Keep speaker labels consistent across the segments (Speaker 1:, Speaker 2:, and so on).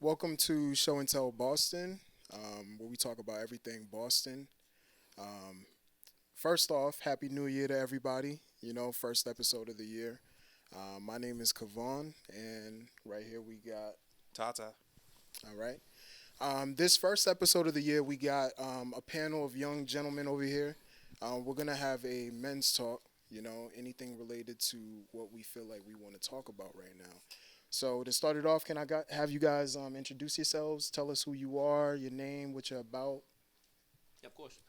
Speaker 1: Welcome to Show and Tell Boston, where we talk about everything Boston. Um, First off, Happy New Year to everybody. First episode of the year. My name is Kavon, and right here we got,
Speaker 2: Tata.
Speaker 1: all right. This first episode of the year, we got a panel of young gentlemen over here. We're going to have a men's talk, anything related to what we feel like we want to talk about right now. So to start it off, can have you guys introduce yourselves? Tell us who you are, your name, what you're about.
Speaker 3: Yeah, of course.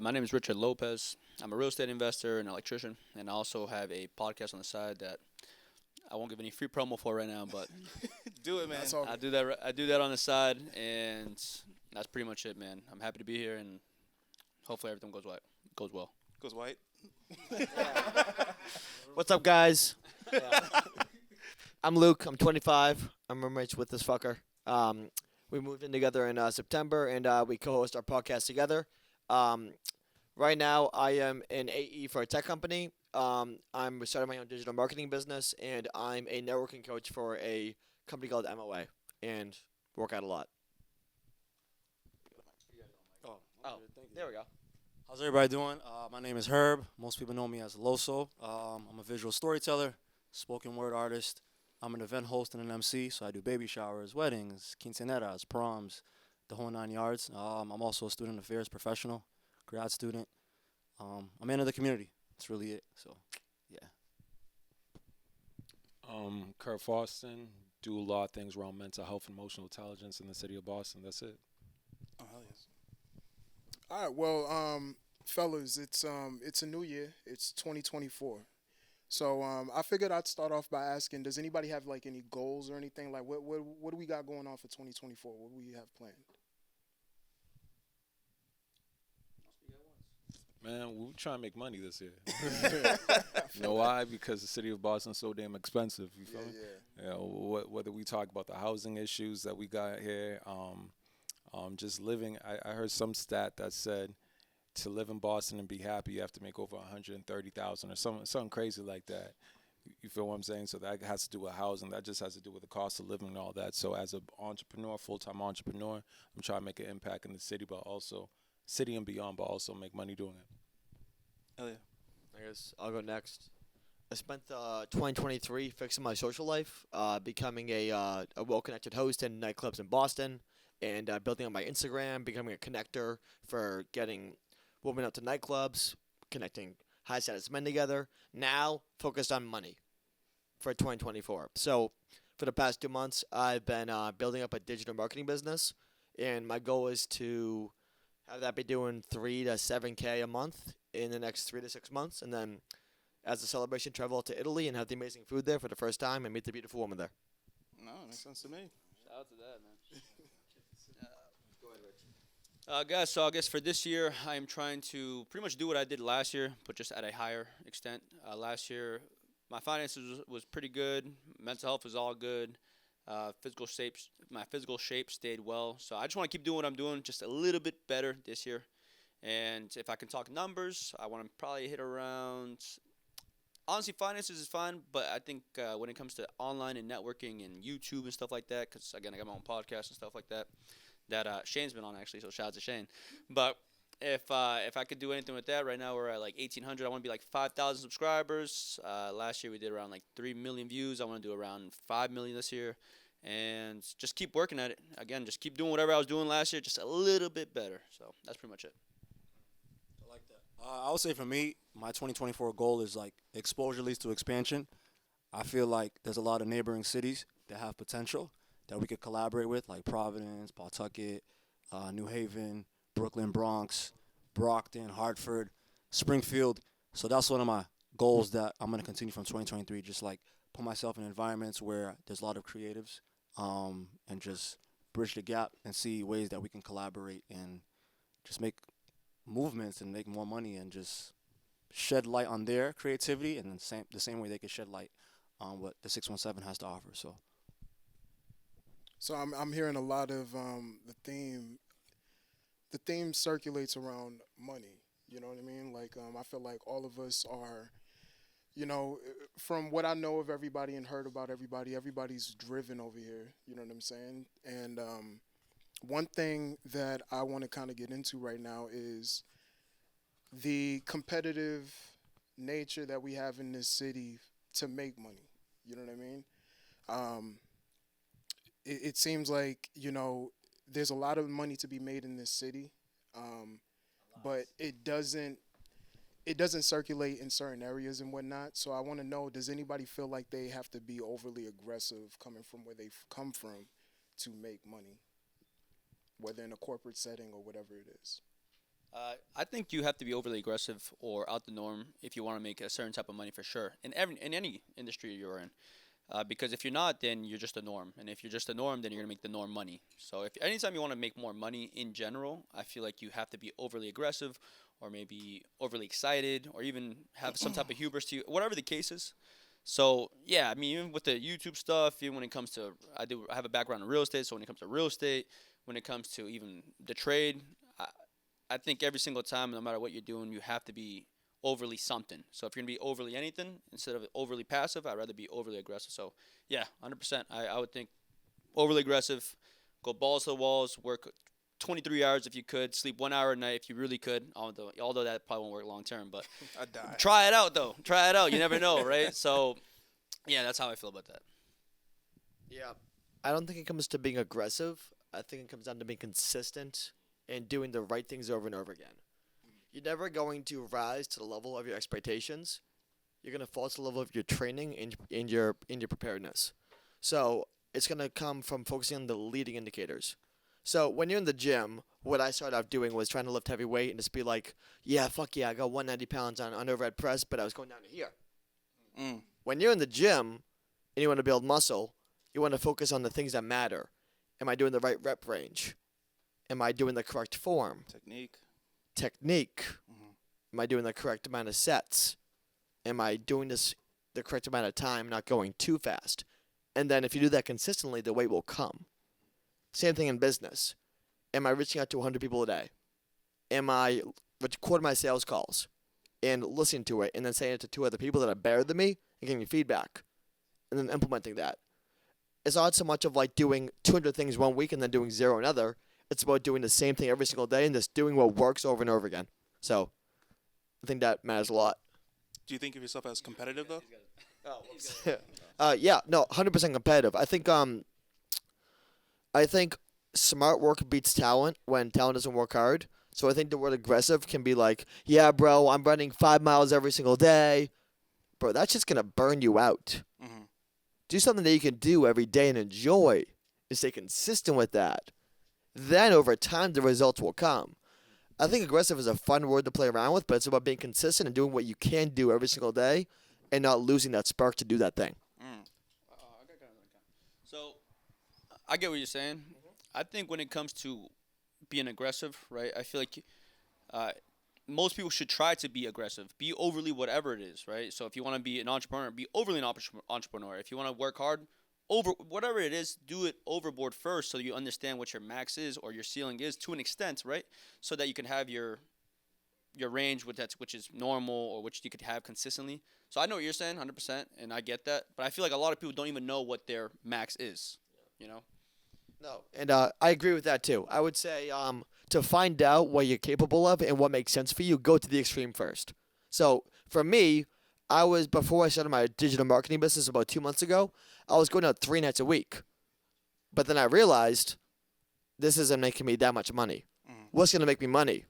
Speaker 3: My name is Richard Lopez. I'm a real estate investor and electrician, and I also have a podcast on the side that I won't give any free promo for right now, but
Speaker 2: Do it, man.
Speaker 1: That's all.
Speaker 3: I do that on the side, and that's pretty much it, man. I'm happy to be here, and hopefully everything goes well.
Speaker 2: Goes white.
Speaker 4: What's up, guys? I'm Luke. I'm 25. I'm roommates with this fucker. We moved in together in September, and we co-host our podcast together. Um, right now, I am an AE for a tech company. I'm starting my own digital marketing business, and I'm a networking coach for a company called MOA, and work out a lot.
Speaker 2: Oh,
Speaker 4: Oh, there we go.
Speaker 2: How's everybody doing? My name is Herb. Most people know me as Loso. I'm a visual storyteller, spoken word artist. I'm an event host and an MC, so I do baby showers, weddings, quinceaneras, proms, the whole 9 yards. I'm also a student affairs professional, grad student. I'm a man of the community. That's really it. So, yeah.
Speaker 5: Kurt Foston, do a lot of things around mental health and emotional intelligence in the city of Boston. That's it.
Speaker 2: Oh, hell yes.
Speaker 1: All right, well, fellas, it's a new year. It's 2024. So I figured I'd start off by asking, does anybody have like any goals or anything? Like, what do we got going on for 2024? What do we have planned?
Speaker 5: Man, we're trying to make money this year. You know why? Because the city of Boston's so damn expensive. You feel me?
Speaker 1: Yeah.
Speaker 5: You know, whether we talk about the housing issues that we got here, just living. I heard some stat that said to live in Boston and be happy, you have to make over 130,000 or something crazy like that. You feel what I'm saying? So that has to do with housing. That just has to do with the cost of living and all that. So as an entrepreneur, full-time entrepreneur, I'm trying to make an impact in the city, but also city and beyond, but also make money doing it.
Speaker 2: Hell yeah.
Speaker 4: I guess I'll go next. I spent 2023 fixing my social life, becoming a well-connected host in nightclubs in Boston, and building up my Instagram, becoming a connector for getting women out to nightclubs, connecting high-status men together. Now, focused on money for 2024. So, for the past 2 months, I've been building up a digital marketing business, and my goal is to have that be doing 3 to 7K a month in the next 3 to 6 months, and then as a celebration, travel to Italy and have the amazing food there for the first time and meet the beautiful woman there.
Speaker 2: No, makes sense to me.
Speaker 3: Shout out to that, man. Guys, so I guess for this year, I am trying to pretty much do what I did last year, but just at a higher extent. Last year, my finances was pretty good. Mental health was all good. My physical shape stayed well. So I just want to keep doing what I'm doing, just a little bit better this year. And if I can talk numbers, I want to probably hit around. Honestly, finances is fine, but I think when it comes to online and networking and YouTube and stuff like that, because again, I got my own podcast and stuff like that. That Shane's been on actually, so shout out to Shane. But if I could do anything with that, right now we're at like 1,800. I want to be like 5,000 subscribers. Last year we did around like 3 million views. I want to do around 5 million this year, and just keep working at it. Again, just keep doing whatever I was doing last year, just a little bit better. So that's pretty much it.
Speaker 2: I like that. I would say for me, my 2024 goal is like exposure leads to expansion. I feel like there's a lot of neighboring cities that have potential that we could collaborate with, like Providence, Pawtucket, New Haven, Brooklyn, Bronx, Brockton, Hartford, Springfield. So that's one of my goals that I'm going to continue from 2023, just like put myself in environments where there's a lot of creatives, and just bridge the gap and see ways that we can collaborate and just make movements and make more money and just shed light on their creativity and the same way they could shed light on what the 617 has to offer.
Speaker 1: So I'm hearing a lot of the theme. The theme circulates around money. You know what I mean? Like I feel like all of us are you know, from what I know of everybody and heard about everybody, everybody's driven over here. You know what I'm saying? And one thing that I want to kind of get into right now is the competitive nature that we have in this city to make money. You know what I mean? Um, it seems like there's a lot of money to be made in this city, um, but it doesn't circulate in certain areas and whatnot. So I want to know: does anybody feel like they have to be overly aggressive coming from where they've come from to make money, whether in a corporate setting or whatever it is?
Speaker 3: I think you have to be overly aggressive or out the norm if you want to make a certain type of money for sure in any industry you're in. Because if you're not, then you're just a norm, and if you're just a norm, then you're gonna make the norm money. So if anytime you want to make more money in general, I feel like you have to be overly aggressive, or maybe overly excited, or even have some type of hubris to you, whatever the case is. So yeah, I mean, even with the YouTube stuff, even when it comes to, I have a background in real estate, so when it comes to real estate, when it comes to even the trade, I think every single time, no matter what you're doing, you have to be overly something. So if you're gonna be overly anything instead of overly passive, I'd rather be overly aggressive. So yeah, 100%. I would think overly aggressive, go balls to the walls, work 23 hours if you could, sleep 1 hour a night if you really could. Although that probably won't work long term, but
Speaker 1: I die.
Speaker 3: try it out though. Try it out. You never know, right? So yeah, that's how I feel about that.
Speaker 4: Yeah. I don't think it comes to being aggressive. I think it comes down to being consistent and doing the right things over and over again. You're never going to rise to the level of your expectations. You're going to fall to the level of your training and in your preparedness. So it's going to come from focusing on the leading indicators. So when you're in the gym, what I started off doing was trying to lift heavy weight and just be like, yeah, fuck yeah, I got 190 pounds on overhead press, but I was going down to here.
Speaker 2: Mm.
Speaker 4: When you're in the gym and you want to build muscle, you want to focus on the things that matter. Am I doing the right rep range? Am I doing the correct form? Technique. Am I doing the correct amount of sets? Am I doing this the correct amount of time, not going too fast? And then if you do that consistently, the weight will come. Same thing in business. Am I reaching out to 100 people a day? Am I recording my sales calls and listening to it and then saying it to two other people that are better than me and giving me feedback and then implementing that? It's not so much of like doing 200 things one week and then doing zero another. It's about doing the same thing every single day and just doing what works over and over again. So I think that matters a lot.
Speaker 6: Do you think of yourself as competitive though?
Speaker 4: Yeah, no, 100% competitive. I think smart work beats talent when talent doesn't work hard. So I think the word aggressive can be like, yeah, bro, I'm running 5 miles every single day. Bro, that's just going to burn you out.
Speaker 6: Mm-hmm.
Speaker 4: Do something that you can do every day and enjoy and stay consistent with that. Then over time, the results will come. I think aggressive is a fun word to play around with, but it's about being consistent and doing what you can do every single day and not losing that spark to do that thing.
Speaker 3: So I get what you're saying. I think when it comes to being aggressive, right? I feel like most people should try to be aggressive, be overly whatever it is, right? So if you want to be an entrepreneur, be overly an entrepreneur. If you want to work hard, over whatever it is, do it overboard first, so you understand what your max is or your ceiling is to an extent, right? So that you can have your range, which is normal or which you could have consistently. So I know what you're saying, 100%, and I get that. But I feel like a lot of people don't even know what their max is, you know?
Speaker 4: No, and I agree with that too. I would say to find out what you're capable of and what makes sense for you, go to the extreme first. So for me, before I started my digital marketing business about 2 months ago, I was going out 3 nights a week. But then I realized this isn't making me that much money. What's going to make me money?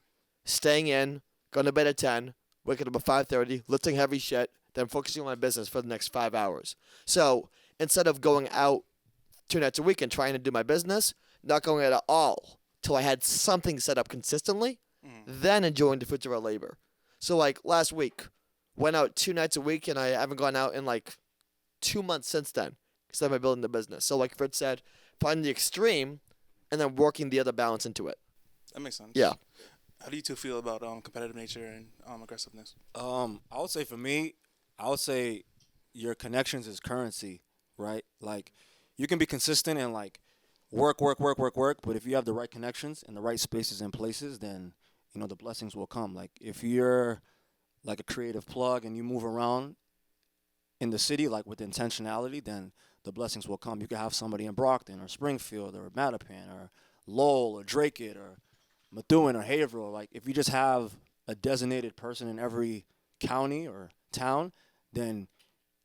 Speaker 4: Staying in, going to bed at 10, waking up at 5:30, lifting heavy shit, then focusing on my business for the next 5 hours. So instead of going out 2 nights a week and trying to do my business, not going out at all till I had something set up consistently, then enjoying the fruits of our labor. So like last week, went out 2 nights a week and I haven't gone out in like 2 months since then because I've been building the business. So like Fritz said, finding the extreme and then working the other balance into it.
Speaker 6: That makes sense.
Speaker 4: Yeah.
Speaker 6: How do you two feel about competitive nature and aggressiveness?
Speaker 2: I would say for me, I would say your connections is currency, right? Like you can be consistent and like work, but if you have the right connections and the right spaces and places, then the blessings will come. Like if you're like a creative plug and you move around in the city, like with intentionality, then the blessings will come. You could have somebody in Brockton or Springfield or Mattapan or Lowell or Drake or Methuen or Haverhill. Like if you just have a designated person in every county or town, then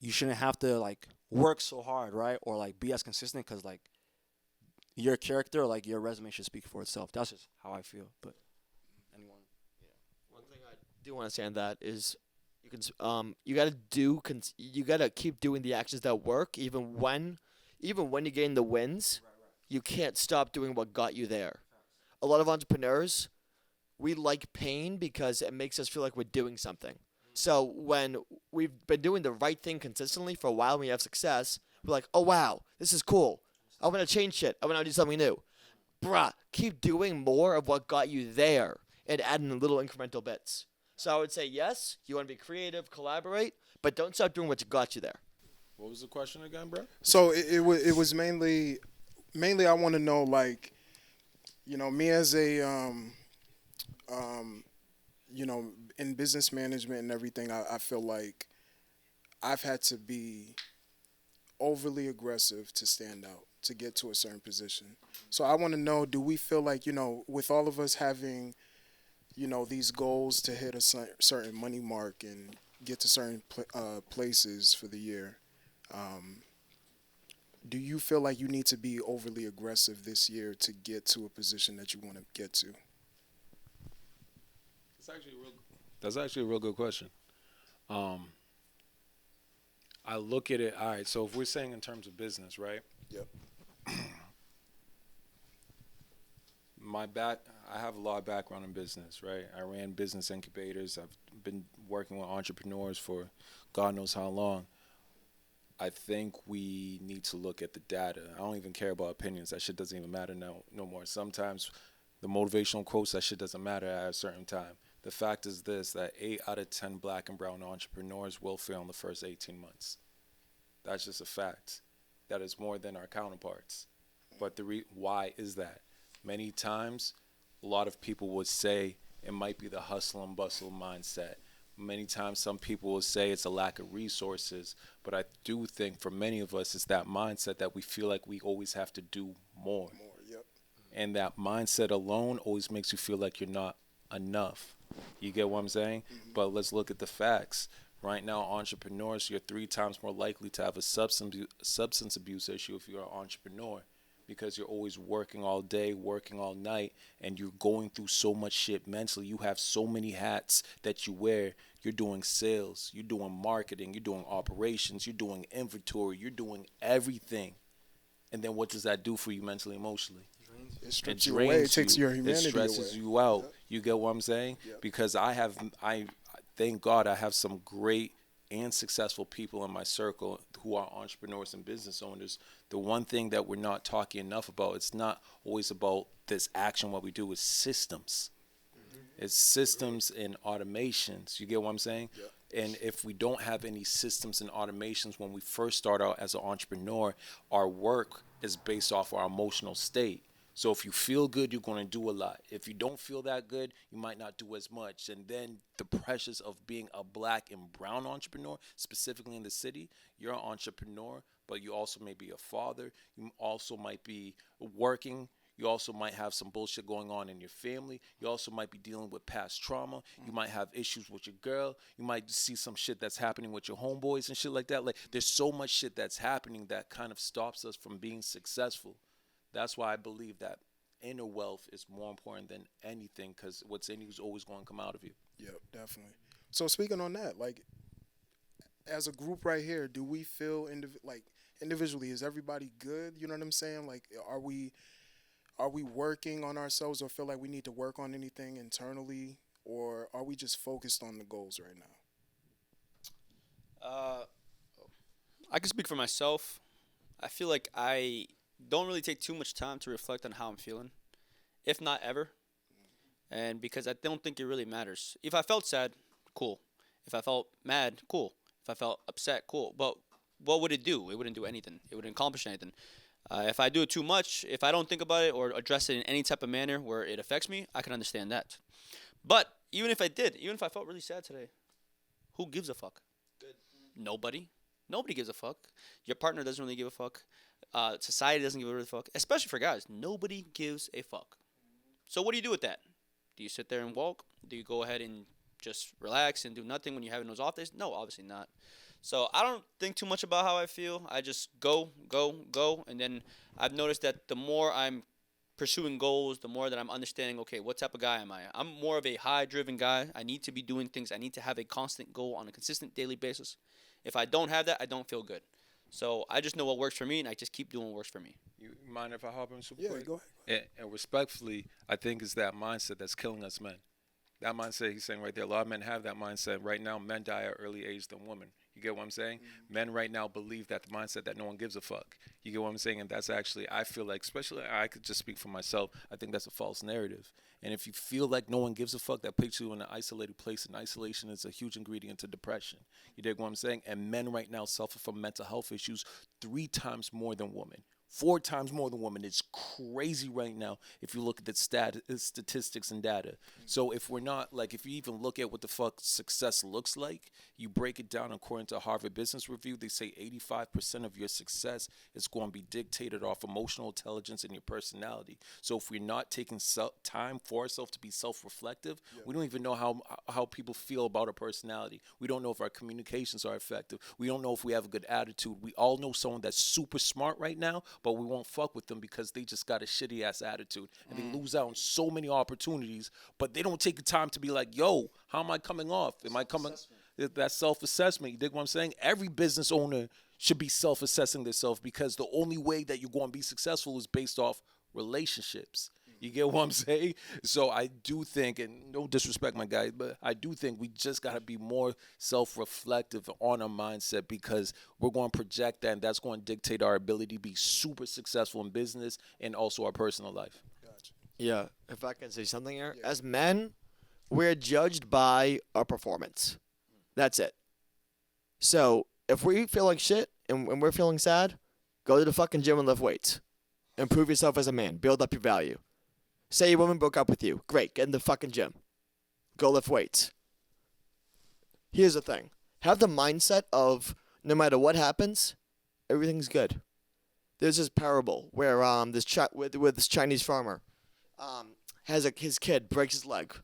Speaker 2: you shouldn't have to like work so hard, right? Or like be as consistent because like your character, or, like your resume should speak for itself. That's just how I feel. But anyone?
Speaker 4: One thing I do want to say on that is you can you gotta keep doing the actions that work even when you're getting the wins. You can't stop doing what got you there. A lot of entrepreneurs, we like pain because it makes us feel like we're doing something. So when we've been doing the right thing consistently for a while and we have success, we're like, oh wow, this is cool. I want to change shit. I want to do something new. Bruh, keep doing more of what got you there and adding little incremental bits. So I would say yes, you want to be creative, collaborate, but don't stop doing what got you there.
Speaker 5: What was the question again, bro?
Speaker 1: So it was mainly I want to know, like, me as a in business management and everything, I feel like I've had to be overly aggressive to stand out, to get to a certain position. So I want to know, do we feel like, with all of us having, these goals to hit a certain money mark and get to certain places for the year, do you feel like you need to be overly aggressive this year to get to a position that you want to get to?
Speaker 5: That's actually a real good question. I look at it. All right. So if we're saying in terms of business, right?
Speaker 1: Yep.
Speaker 5: I have a lot of background in business, right? I ran business incubators. I've been working with entrepreneurs for God knows how long. I think we need to look at the data. I don't even care about opinions. That shit doesn't even matter no more. Sometimes the motivational quotes, that shit doesn't matter at a certain time. The fact is this, that 8 out of 10 black and brown entrepreneurs will fail in the first 18 months. That's just a fact. That is more than our counterparts. But why is that? Many times, a lot of people would say it might be the hustle and bustle mindset. Many times, some people will say it's a lack of resources. But I do think for many of us, it's that mindset that we feel like we always have to do more.
Speaker 1: Yep.
Speaker 5: And that mindset alone always makes you feel like you're not enough. You get what I'm saying?
Speaker 1: Mm-hmm.
Speaker 5: But let's look at the facts. Right now, entrepreneurs, you're 3 times more likely to have a substance abuse issue if you're an entrepreneur, because you're always working all day, working all night, and you're going through so much shit mentally. You have so many hats that you wear. You're doing sales, you're doing marketing, you're doing operations, you're doing inventory, you're doing everything. And then what does that do for you mentally, emotionally?
Speaker 1: It strips you away. It takes your humanity away.
Speaker 5: It stresses you out.
Speaker 1: Yep.
Speaker 5: You get what I'm saying?
Speaker 1: Yep.
Speaker 5: Because I thank God I have some great and successful people in my circle who are entrepreneurs and business owners. The one thing that we're not talking enough about, it's not always about this action, what we do, is systems. Mm-hmm. It's systems and automations. You get what I'm saying?
Speaker 1: Yep.
Speaker 5: And if we don't have any systems and automations when we first start out as an entrepreneur, our work is based off our emotional state. So if you feel good, you're going to do a lot. If you don't feel that good, you might not do as much. And then the pressures of being a black and brown entrepreneur, specifically in the city, you're an entrepreneur, but you also may be a father. You also might be working. You also might have some bullshit going on in your family. You also might be dealing with past trauma. You might have issues with your girl. You might see some shit that's happening with your homeboys and shit like that. Like, there's so much shit that's happening that kind of stops us from being successful. That's why I believe that inner wealth is more important than anything, because what's in you is always going to come out of you.
Speaker 1: Yep, definitely. So speaking on that, like, as a group right here, do we feel individually, is everybody good? You know what I'm saying? Like, are we working on ourselves, or feel like we need to work on anything internally, or are we just focused on the goals right now?
Speaker 3: I can speak for myself. I feel like I don't really take too much time to reflect on how I'm feeling, if not ever. And because I don't think it really matters. If I felt sad, cool. If I felt mad, cool. If I felt upset, cool. But what would it do? It wouldn't do anything. It wouldn't accomplish anything. If I do it too much, if I don't think about it or address it in any type of manner where it affects me, I can understand that. But even if I felt really sad today, who gives a fuck? Good. Nobody. Nobody gives a fuck. Your partner doesn't really give a fuck. Society doesn't give a really fuck. Especially for guys, nobody gives a fuck. So what do you do with that? Do you sit there and walk? Do you go ahead and just relax and do nothing when you're having those off days? No, obviously not. So I don't think too much about how I feel. I just go, go, go, and then I've noticed that the more I'm pursuing goals, the more that I'm understanding, okay, what type of guy am I? I'm more of a high-driven guy. I need to be doing things. I need to have a constant goal on a consistent daily basis. If I don't have that, I don't feel good. So I just know what works for me, and I just keep doing what works for me.
Speaker 5: You mind if I hop in super
Speaker 1: Yeah,
Speaker 5: quick?
Speaker 1: go ahead.
Speaker 5: And respectfully, I think it's that mindset that's killing us men. That mindset he's saying right there. A lot of men have that mindset. Right now, men die at early age than women. You get what I'm saying? Men right now believe that the mindset that no one gives a fuck. You get what I'm saying? And that's actually, I feel like, especially I could just speak for myself, I think that's a false narrative. And if you feel like no one gives a fuck, that puts you in an isolated place, and isolation is a huge ingredient to depression. You dig what I'm saying? And men right now suffer from mental health issues 3 times more than women. 4 times more than women. It's crazy right now if you look at the statistics and data. So if we're not, like, if you even look at what the fuck success looks like, you break it down according to Harvard Business Review, they say 85% of your success is going to be dictated off emotional intelligence and your personality. So if we're not taking time for ourselves to be self-reflective, we don't even know how people feel about our personality. We don't know if our communications are effective. We don't know if we have a good attitude. We all know someone that's super smart right now, but we won't fuck with them because they just got a shitty ass attitude, and they lose out on so many opportunities, but they don't take the time to be like, yo, how am I coming off? Am I coming? That self-assessment. You dig what I'm saying? Every business owner should be self-assessing themselves, because the only way that you're going to be successful is based off relationships. You get what I'm saying? So I do think, and no disrespect, my guy, but I do think we just got to be more self-reflective on our mindset, because we're going to project that, and that's going to dictate our ability to be super successful in business and also our personal life.
Speaker 1: Gotcha.
Speaker 4: Yeah, if I can say something here.
Speaker 1: Yeah.
Speaker 4: As men, we're judged by our performance. That's it. So if we feel like shit and we're feeling sad, go to the fucking gym and lift weights. Improve yourself as a man. Build up your value. Say your woman broke up with you. Great. Get in the fucking gym. Go lift weights. Here's the thing. Have the mindset of no matter what happens, everything's good. There's this parable where this Chinese farmer has his kid breaks his leg.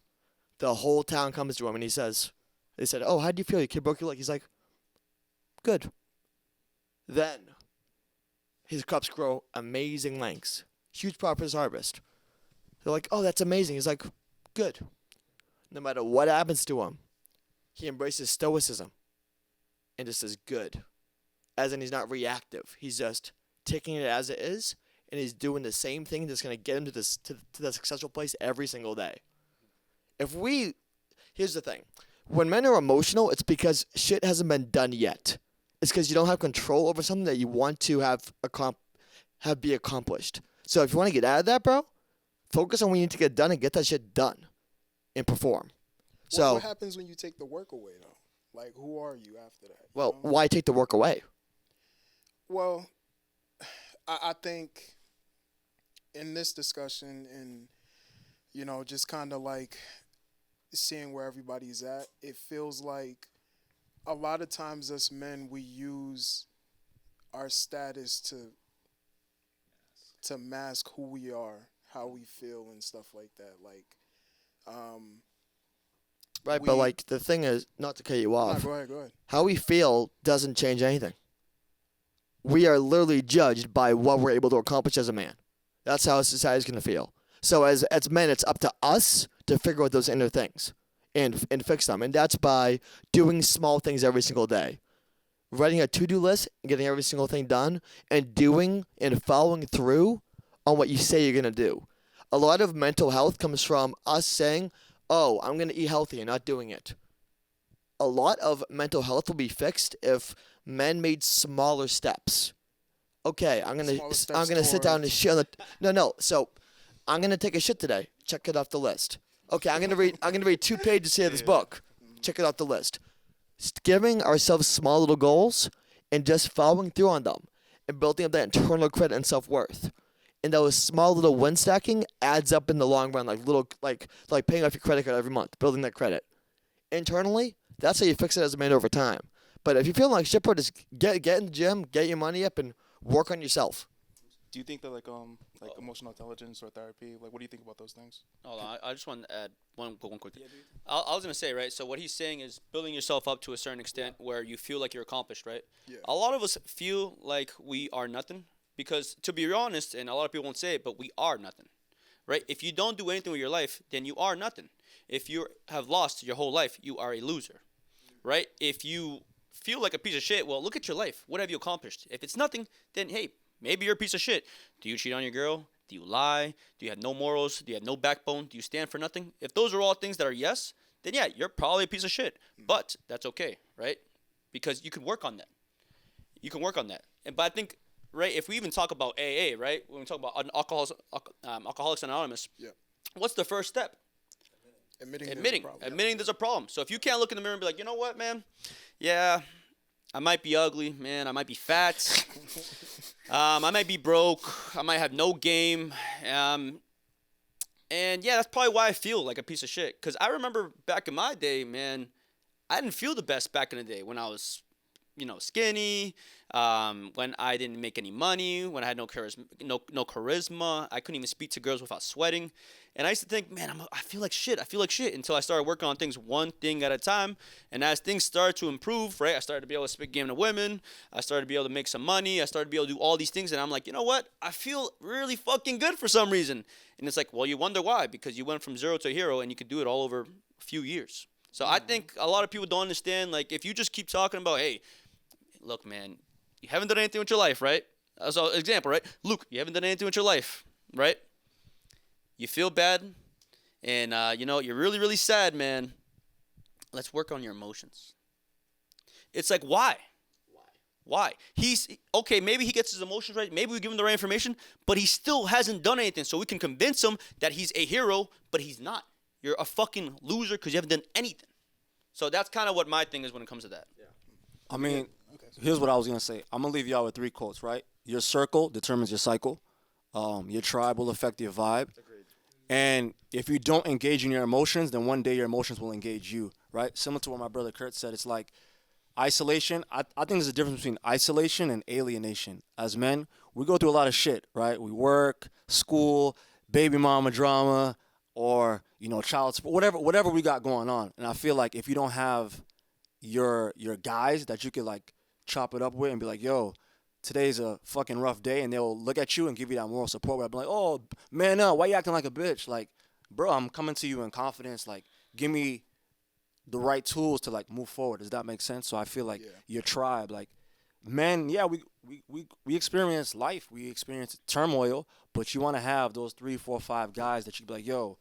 Speaker 4: The whole town comes to him and they said, oh, how do you feel? Your kid broke your leg. He's like, good. Then his crops grow amazing lengths. Huge profits harvest. They're like, oh, that's amazing. He's like, good. No matter what happens to him, he embraces stoicism and just says good. As in, he's not reactive. He's just taking it as it is, and he's doing the same thing that's going to get him to the successful place every single day. Here's the thing. When men are emotional, it's because shit hasn't been done yet. It's because you don't have control over something that you want to have be accomplished. So if you want to get out of that, bro, focus on what you need to get done and get that shit done and perform. So
Speaker 1: What happens when you take the work away, though? Like, who are you after that?
Speaker 4: well,
Speaker 1: You know?
Speaker 4: why take the work away?
Speaker 1: Well, I think in this discussion and, just kind of like seeing where everybody's at, it feels like a lot of times us men, we use our status to mask who we are, how we feel, and stuff like that. Like,
Speaker 4: Right, but like the thing is, not to cut you
Speaker 1: nah,
Speaker 4: off,
Speaker 1: go ahead.
Speaker 4: how we feel doesn't change anything. We are literally judged by what we're able to accomplish as a man. That's how society's going to feel. So as men, it's up to us to figure out those inner things and fix them. And that's by doing small things every single day. Writing a to-do list and getting every single thing done, and doing and following through on what you say you're going to do. A lot of mental health comes from us saying, oh, I'm going to eat healthy and not doing it. A lot of mental health will be fixed if men made smaller steps. Okay, I'm gonna sit down and shit on the no. So I'm gonna take a shit today. Check it off the list. Okay, I'm gonna read 2 pages here of this book. Check it off the list. Giving ourselves small little goals and just following through on them and building up that internal credit and self-worth. And those small little win stacking adds up in the long run, like paying off your credit card every month, building that credit. Internally, that's how you fix it as a man over time. But if you're feeling like shit, bro, just get in the gym, get your money up, and work on yourself.
Speaker 6: Do you think that like emotional intelligence or therapy, like what do you think about those things?
Speaker 3: Hold on, I just want to add one quick thing. I was gonna say, right. So what he's saying is building yourself up to a certain extent where you feel like you're accomplished, right?
Speaker 1: Yeah.
Speaker 3: A lot of us feel like we are nothing because, to be honest, and a lot of people won't say it, but we are nothing, right? If you don't do anything with your life, then you are nothing. If you have lost your whole life, you are a loser, right? If you feel like a piece of shit, well, look at your life. What have you accomplished? If it's nothing, then hey, maybe you're a piece of shit. Do you cheat on your girl? Do you lie? Do you have no morals? Do you have no backbone? Do you stand for nothing? If those are all things that are yes, then yeah, you're probably a piece of shit. But that's okay, right? Because you can work on that. You can work on that. But I think, right, if we even talk about AA, right, when we talk about Alcoholics Anonymous,
Speaker 1: Yeah.
Speaker 3: what's the first step? Admitting there's a problem. So if you can't look in the mirror and be like, you know what, man? Yeah, I might be ugly, man. I might be fat. I might be broke. I might have no game. And yeah, that's probably why I feel like a piece of shit. Because I remember back in my day, man, I didn't feel the best back in the day when I was, skinny, when I didn't make any money, when I had no charisma. I couldn't even speak to girls without sweating. And I used to think, man, I feel like shit. I feel like shit until I started working on things one thing at a time. And as things started to improve, right, I started to be able to speak game to women. I started to be able to make some money. I started to be able to do all these things. And I'm like, you know what? I feel really fucking good for some reason. And it's like, well, you wonder why. Because you went from zero to hero and you could do it all over a few years. So I think a lot of people don't understand, like, if you just keep talking about, hey, look, man, you haven't done anything with your life, right? So, example, right? Luke, you haven't done anything with your life, right? You feel bad, and, you're really, really sad, man. Let's work on your emotions. It's like, why? Why? He's, okay, maybe he gets his emotions right. Maybe we give him the right information, but he still hasn't done anything. So we can convince him that he's a hero, but he's not. You're a fucking loser because you haven't done anything. So that's kind of what my thing is when it comes to that. Yeah.
Speaker 2: I mean, here's what I was going to say. I'm going to leave y'all with 3 quotes, right? Your circle determines your cycle. Your tribe will affect your vibe.
Speaker 4: Agreed.
Speaker 2: And if you don't engage in your emotions, then one day your emotions will engage you, right? Similar to what my brother Kurt said, it's like isolation. I think there's a difference between isolation and alienation. As men, we go through a lot of shit, right? We work, school, baby mama drama, or, child support, whatever we got going on. And I feel like if you don't have your guys that you could, like, chop it up with and be like, yo, today's a fucking rough day, and they'll look at you and give you that moral support where I'll be like, oh, man up, why you acting like a bitch? Like, bro, I'm coming to you in confidence. Like, give me the right tools to, like, move forward. Does that make sense? So I feel like your tribe, like, men, yeah, we experience life. We experience turmoil, but you want to have those 3, 4, 5 guys that you be like, yo,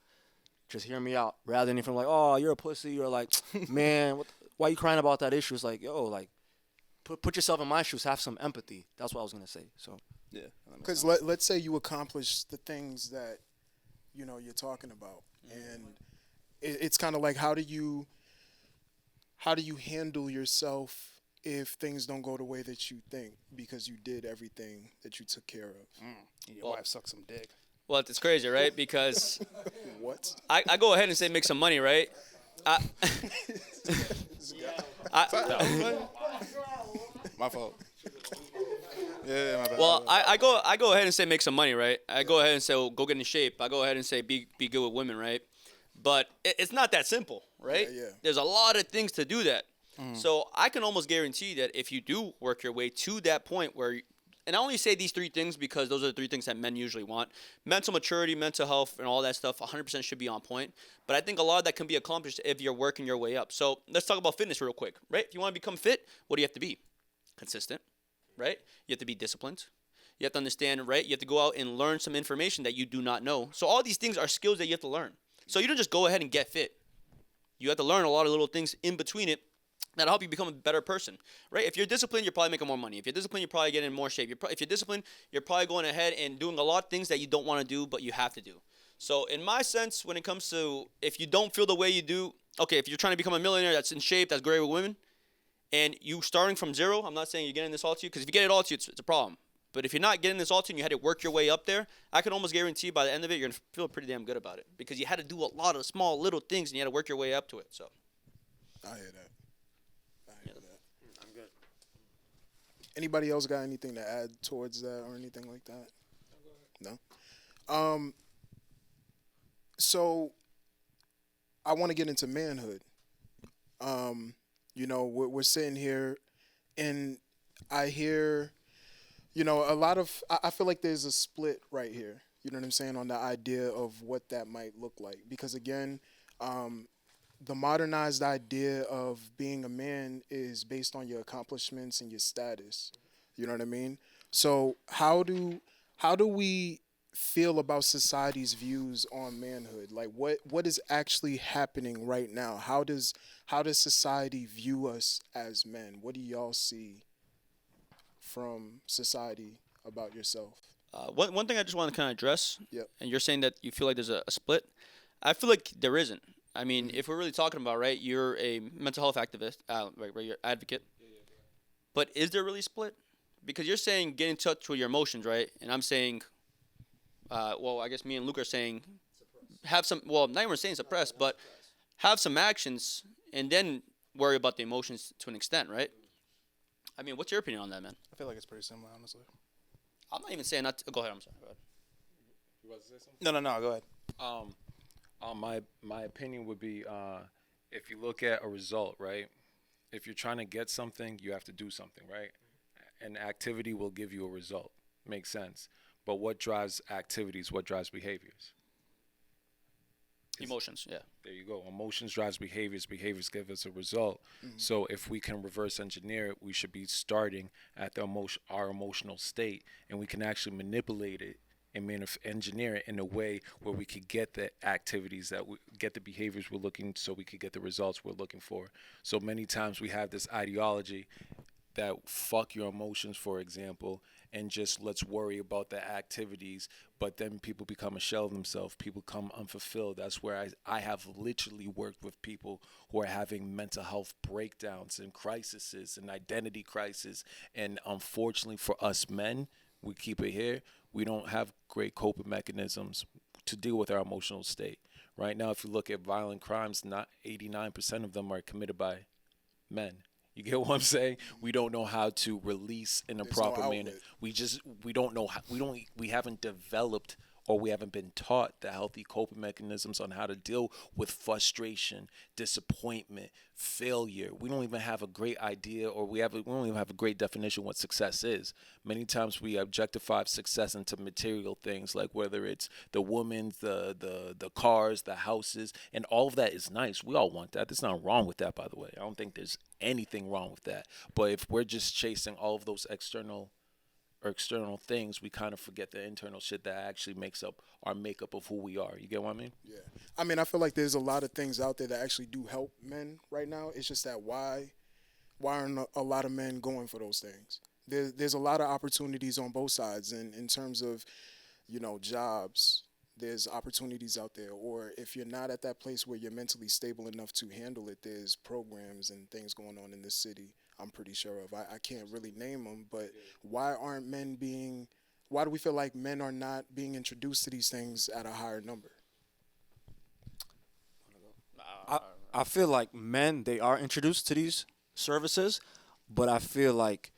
Speaker 2: just hear me out, rather than from like, oh, you're a pussy, or like, man, why you crying about that issue? It's like, yo, like, put yourself in my shoes, have some empathy. That's what I was gonna say. So
Speaker 6: Yeah.
Speaker 1: Because let's say you accomplish the things that you're talking about, and it's kind of like how do you handle yourself if things don't go the way that you think because you did everything that you took care of.
Speaker 6: Your wife sucks some dick.
Speaker 3: Well, it's crazy, right? Because
Speaker 1: What?
Speaker 3: I go ahead and say make some money, right?
Speaker 6: My fault. Yeah, my bad.
Speaker 3: Well, I go ahead and say make some money, right? I go ahead and say, well, go get in shape. I go ahead and say be good with women, right? But it's not that simple, right?
Speaker 1: Yeah.
Speaker 3: There's a lot of things to do that. So I can almost guarantee that if you do work your way to that point where, and I only say these 3 things because those are the 3 things that men usually want. Mental maturity, mental health, and all that stuff 100% should be on point. But I think a lot of that can be accomplished if you're working your way up. So let's talk about fitness real quick, right? If you want to become fit, what do you have to be? Consistent, right? You have to be disciplined. You have to understand, right? You have to go out and learn some information that you do not know. So all these things are skills that you have to learn. So you don't just go ahead and get fit. You have to learn a lot of little things in between it that'll help you become a better person, right? If you're disciplined, you're probably making more money. If you're disciplined, you're probably getting in more shape. If you're disciplined, you're probably going ahead and doing a lot of things that you don't want to do, but you have to do. So in my sense, when it comes to if you don't feel the way you do, okay, if you're trying to become a millionaire that's in shape, that's great with women, and you starting from zero, I'm not saying you're getting this all to you, because if you get it all to you, it's a problem. But if you're not getting this all to you and you had to work your way up there, I can almost guarantee by the end of it, you're going to feel pretty damn good about it. Because you had to do a lot of small little things and you had to work your way up to it. So
Speaker 1: I hear that. Anybody else got anything to add towards that or anything like that? No. Um. So I want to get into manhood. Um. We're sitting here, and I hear, a lot of. I feel like there's a split right here. You know what I'm saying, on the idea of what that might look like. Because again, um, the modernized idea of being a man is based on your accomplishments and your status. You know what I mean? So how do we feel about society's views on manhood? Like what is actually happening right now? How does society view us as men? What do y'all see from society about yourself?
Speaker 3: One thing I just want to kind of address,
Speaker 1: Yep.
Speaker 3: and you're saying that you feel like there's a split. I feel like there isn't. I mean,
Speaker 1: Mhm.
Speaker 3: if we're really talking about, right, you're a mental health activist, right, you're advocate. But is there really split? Because you're saying get in touch with your emotions, right? And I'm saying, well, I guess me and Luke are saying have some. Well, not even saying suppress, but have some actions and then worry about the emotions to an extent, right? I mean, what's your opinion on that, man?
Speaker 6: I feel like it's pretty similar, honestly.
Speaker 3: I'm not even saying not. Go ahead. I'm sorry. Go ahead.
Speaker 5: You about to say something?
Speaker 6: No, go ahead.
Speaker 5: My opinion would be, if you look at a result, right? If you're trying to get something, you have to do something, right? An activity will give you a result. Makes sense. But what drives activities? What drives behaviors?
Speaker 3: Emotions, yeah.
Speaker 5: There you go. Emotions drives behaviors. Behaviors give us a result.
Speaker 1: Mhm.
Speaker 5: So if we can reverse engineer it, we should be starting at our emotional state, and we can actually manipulate it and engineer it in a way where we could get the activities that we get, the behaviors we're looking, so we could get the results we're looking for. So many times we have this ideology that fuck your emotions, for example, and just let's worry about the activities. But then people become a shell of themselves. People come unfulfilled. That's where I have literally worked with people who are having mental health breakdowns and crises and identity crisis. And unfortunately for us men, we keep it here. We don't have great coping mechanisms to deal with our emotional state. Right now, if you look at violent crimes, not 89% of them are committed by men. You get what I'm saying? We don't know how to release in a
Speaker 1: There's no
Speaker 5: proper manner.
Speaker 1: outlet.
Speaker 5: We don't know how, we haven't developed, or we haven't been taught the healthy coping mechanisms on how to deal with frustration, disappointment, failure. We don't even have a great idea, or we don't even have a great definition what success is. Many times we objectify success into material things, like whether it's the women, the cars, the houses, and all of that is nice. We all want that. There's nothing wrong with that, by the way. I don't think there's anything wrong with that. But if we're just chasing all of those external things, we kind of forget the internal shit that actually makes up our makeup of who we are. You get what I mean?
Speaker 1: Yeah. I mean, I feel like there's a lot of things out there that actually do help men right now. It's just that why aren't a lot of men going for those things? There's a lot of opportunities on both sides, and in terms of, jobs, there's opportunities out there. Or if you're not at that place where you're mentally stable enough to handle it, there's programs and things going on in this city I'm pretty sure of. I can't really name them, but why do we feel like men are not being introduced to these things at a higher number?
Speaker 2: I feel like men, they are introduced to these services, but I feel like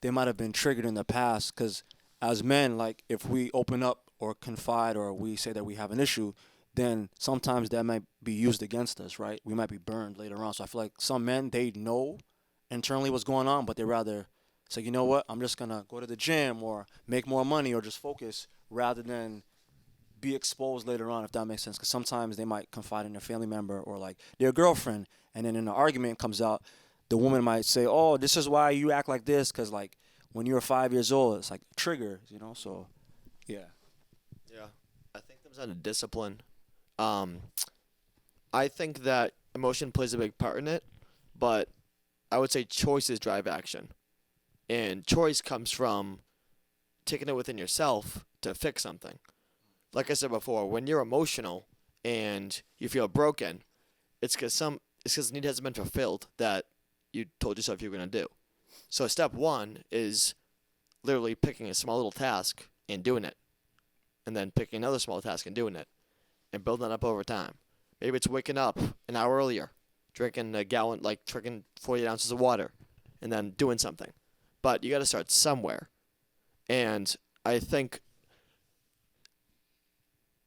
Speaker 2: they might have been triggered in the past because as men, like if we open up or confide or we say that we have an issue, then sometimes that might be used against us, right? We might be burned later on. So I feel like some men, they know internally what's going on, but they rather say, you know what, I'm just going to go to the gym or make more money or just focus rather than be exposed later on, if that makes sense. Because sometimes they might confide in their family member or like their girlfriend, and then an argument comes out, the woman might say, oh, this is why you act like this, because like when you're 5 years old, it's like triggers, so yeah.
Speaker 4: Yeah, I think comes down to discipline. I think that emotion plays a big part in it, but I would say choices drive action, and choice comes from taking it within yourself to fix something. Like I said before, when you're emotional and you feel broken, it's because the need hasn't been fulfilled that you told yourself you were going to do. So step one is literally picking a small little task and doing it, and then picking another small task and doing it, and building that up over time. Maybe it's waking up an hour earlier, drinking 40 ounces of water, and then doing something. but you got to start somewhere. And I think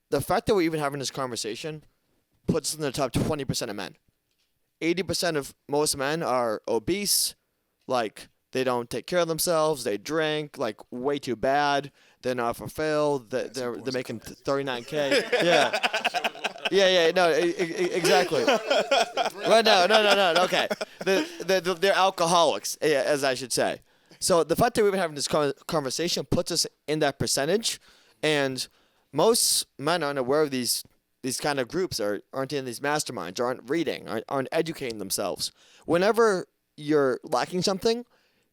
Speaker 4: the fact that we're even having this conversation puts us in the top 20% of men. 80% of most men are obese, like they don't take care of themselves, they drink like way too bad, they're not fulfilled, they're making 39K. Yeah, no, exactly. Well, no, okay. They're alcoholics, as I should say. So the fact that we're even having this conversation puts us in that percentage, and most men aren't aware of these kind of groups, aren't in these masterminds, aren't reading, aren't educating themselves. Whenever you're lacking something,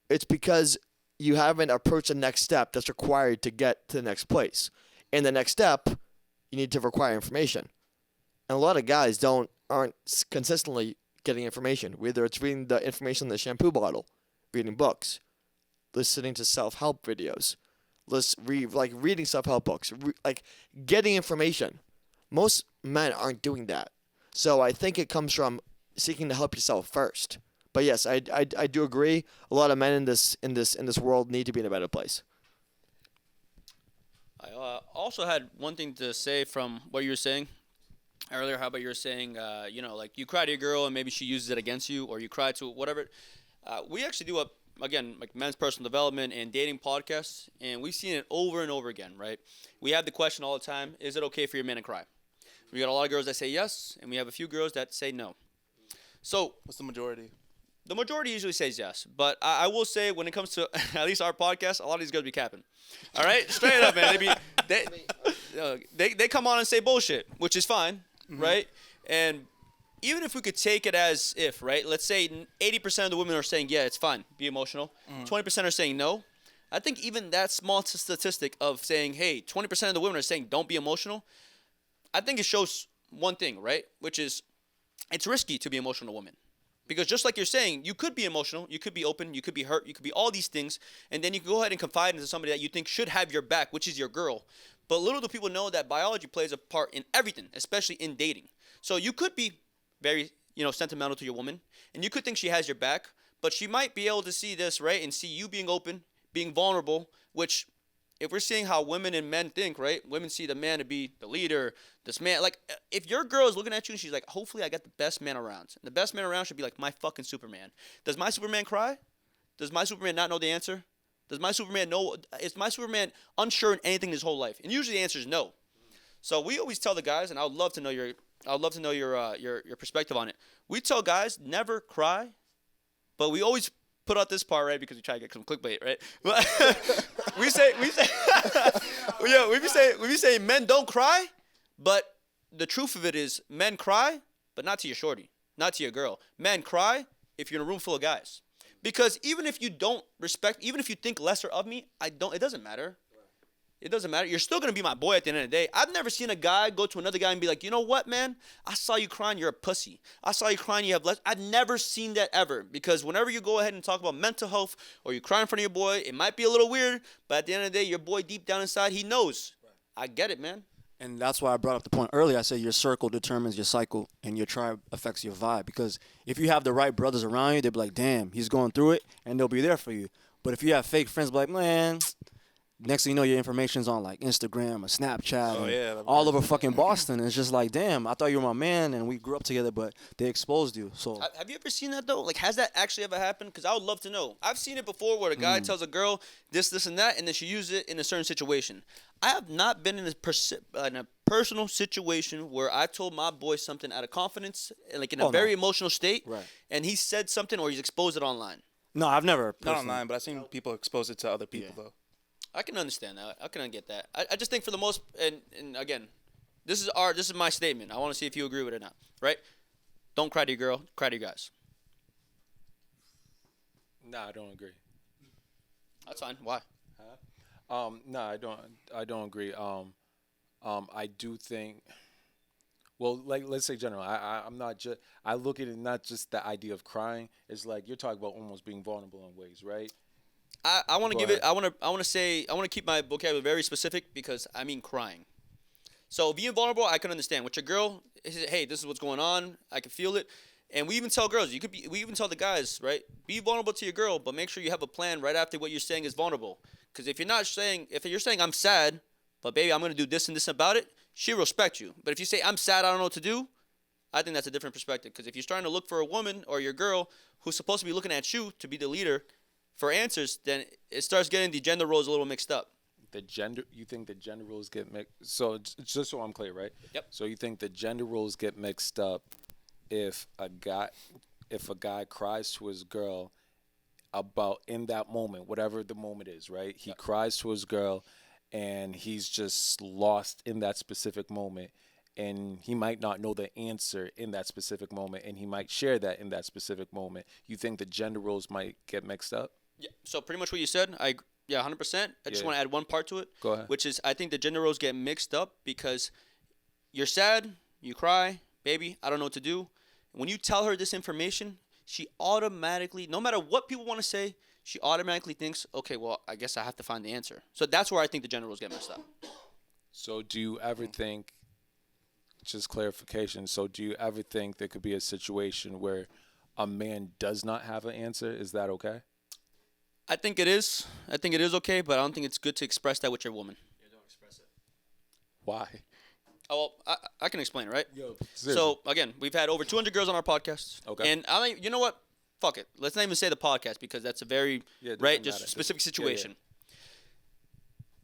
Speaker 4: it's because you haven't approached the next step that's required to get to the next place. And the next step, you need to require information. And a lot of guys aren't consistently getting information. Whether it's reading the information in the shampoo bottle, reading books, listening to self-help videos, reading self-help books, getting information. Most men aren't doing that. So I think it comes from seeking to help yourself first. But yes, I do agree. A lot of men in this world need to be in a better place.
Speaker 3: I also had one thing to say from what you were saying earlier. How about you were saying, like you cry to your girl and maybe she uses it against you, or you cry to whatever. We actually do like men's personal development and dating podcasts, and we've seen it over and over again, right? We have the question all the time: is it okay for your man to cry? We got a lot of girls that say yes, and we have a few girls that say no. So
Speaker 6: What's the majority?
Speaker 3: the majority usually says yes, but I will say when it comes to at least our podcast, a lot of these girls be capping. All right, straight up, man. They come on and say bullshit, which is fine, right? And even if we could take it as if, right? Let's say 80% of the women are saying, yeah, it's fine, be emotional. 20% are saying no. I think even that small statistic of saying, hey, 20% of the women are saying don't be emotional, I think it shows one thing, right? Which is it's risky to be emotional to women. Because just like you're saying, you could be emotional, you could be open, you could be hurt, you could be all these things, and then you can go ahead and confide into somebody that you think should have your back, which is your girl. But little do people know that biology plays a part in everything, especially in dating. So you could be very, sentimental to your woman, and you could think she has your back, but she might be able to see this, right, and see you being open, being vulnerable, which if we're seeing how women and men think, right, women see the man to be the leader, this man, like, if your girl is looking at you and she's like, hopefully I got the best man around. And the best man around should be like my fucking Superman. Does my Superman cry? Does my Superman not know the answer? Does my Superman know, is my Superman unsure in anything his whole life? And usually the answer is no. So we always tell the guys, and I would love to know your perspective on it. We tell guys never cry, but we always put out this part, right, because we try to get some clickbait, right? But we say men don't cry, but the truth of it is men cry, but not to your shorty, not to your girl. Men cry if you're in a room full of guys. Because even if you don't respect, even if you think lesser of me, it doesn't matter. It doesn't matter. You're still going to be my boy at the end of the day. I've never seen a guy go to another guy and be like, you know what, man? I saw you crying. You're a pussy. I saw you crying. You have less. I've never seen that ever. Because whenever you go ahead and talk about mental health or you cry in front of your boy, it might be a little weird. But at the end of the day, your boy deep down inside, he knows. I get it, man.
Speaker 2: And that's why I brought up the point earlier. I said your circle determines your cycle and your tribe affects your vibe. Because if you have the right brothers around you, they'll be like, damn, he's going through it, and they'll be there for you. But if you have fake friends, like, man, next thing you know, your information's on like Instagram or Snapchat, all over fucking Boston. And it's just like, damn, I thought you were my man, and we grew up together, but they exposed you. So
Speaker 3: have you ever seen that though? Like, has that actually ever happened? Because I would love to know. I've seen it before, where a guy tells a girl this, and that, and then she uses it in a certain situation. I have not been in a personal situation where I told my boy something out of confidence, like in a very emotional state, and he said something or he's exposed it online.
Speaker 2: No, I've never.
Speaker 6: Not online, but I've seen people expose it to other people though.
Speaker 3: I can understand that. I can get that. I just think for the most, and again, this is my statement. I want to see if you agree with it or not. Right? Don't cry to your girl. Cry to your guys.
Speaker 5: Nah, I don't agree.
Speaker 3: That's fine. Why?
Speaker 5: No, I don't agree. I do think. Well, like let's say general. I'm not just. I look at it not just the idea of crying. It's like you're talking about almost being vulnerable in ways, right?
Speaker 3: I want to give it. I want to keep my vocabulary very specific because I mean crying. So being vulnerable, I can understand. With your girl, hey, this is what's going on. I can feel it. And we even tell girls, we even tell the guys, right? Be vulnerable to your girl, but make sure you have a plan right after what you're saying is vulnerable. Because if you're saying I'm sad, but baby, I'm gonna do this and this about it, she'll respect you. But if you say I'm sad, I don't know what to do, I think that's a different perspective. Because if you're trying to look for a woman or your girl who's supposed to be looking at you to be the leader for answers, then it starts getting the gender roles a little mixed up.
Speaker 5: You think the gender roles get mixed? So just so I'm clear, right?
Speaker 3: Yep.
Speaker 5: So you think the gender roles get mixed up if a guy cries to his girl about in that moment, whatever the moment is, right? He cries to his girl and he's just lost in that specific moment, and he might not know the answer in that specific moment, and he might share that in that specific moment. You think the gender roles might get mixed up?
Speaker 3: Yeah. So pretty much what you said, 100%. I just want to add one part to it.
Speaker 5: Go ahead.
Speaker 3: Which is I think the gender roles get mixed up because you're sad, you cry, baby, I don't know what to do. When you tell her this information, she automatically, no matter what people want to say, she automatically thinks, okay, well, I guess I have to find the answer. So that's where I think the gender roles get mixed up.
Speaker 5: So do you ever think, just clarification, so do you ever think there could be a situation where a man does not have an answer? Is that okay?
Speaker 3: I think it is. I think it is okay, but I don't think it's good to express that with your woman.
Speaker 4: Yeah, don't express it.
Speaker 5: Why?
Speaker 3: Oh, well, I can explain, right?
Speaker 5: Yo,
Speaker 3: So, again, we've had over 200 girls on our podcast.
Speaker 5: Okay.
Speaker 3: And you know what? Fuck it. Let's not even say the podcast because that's a very,
Speaker 5: it
Speaker 3: right,
Speaker 5: doesn't
Speaker 3: just
Speaker 5: matter.
Speaker 3: specific
Speaker 5: Yeah,
Speaker 3: situation.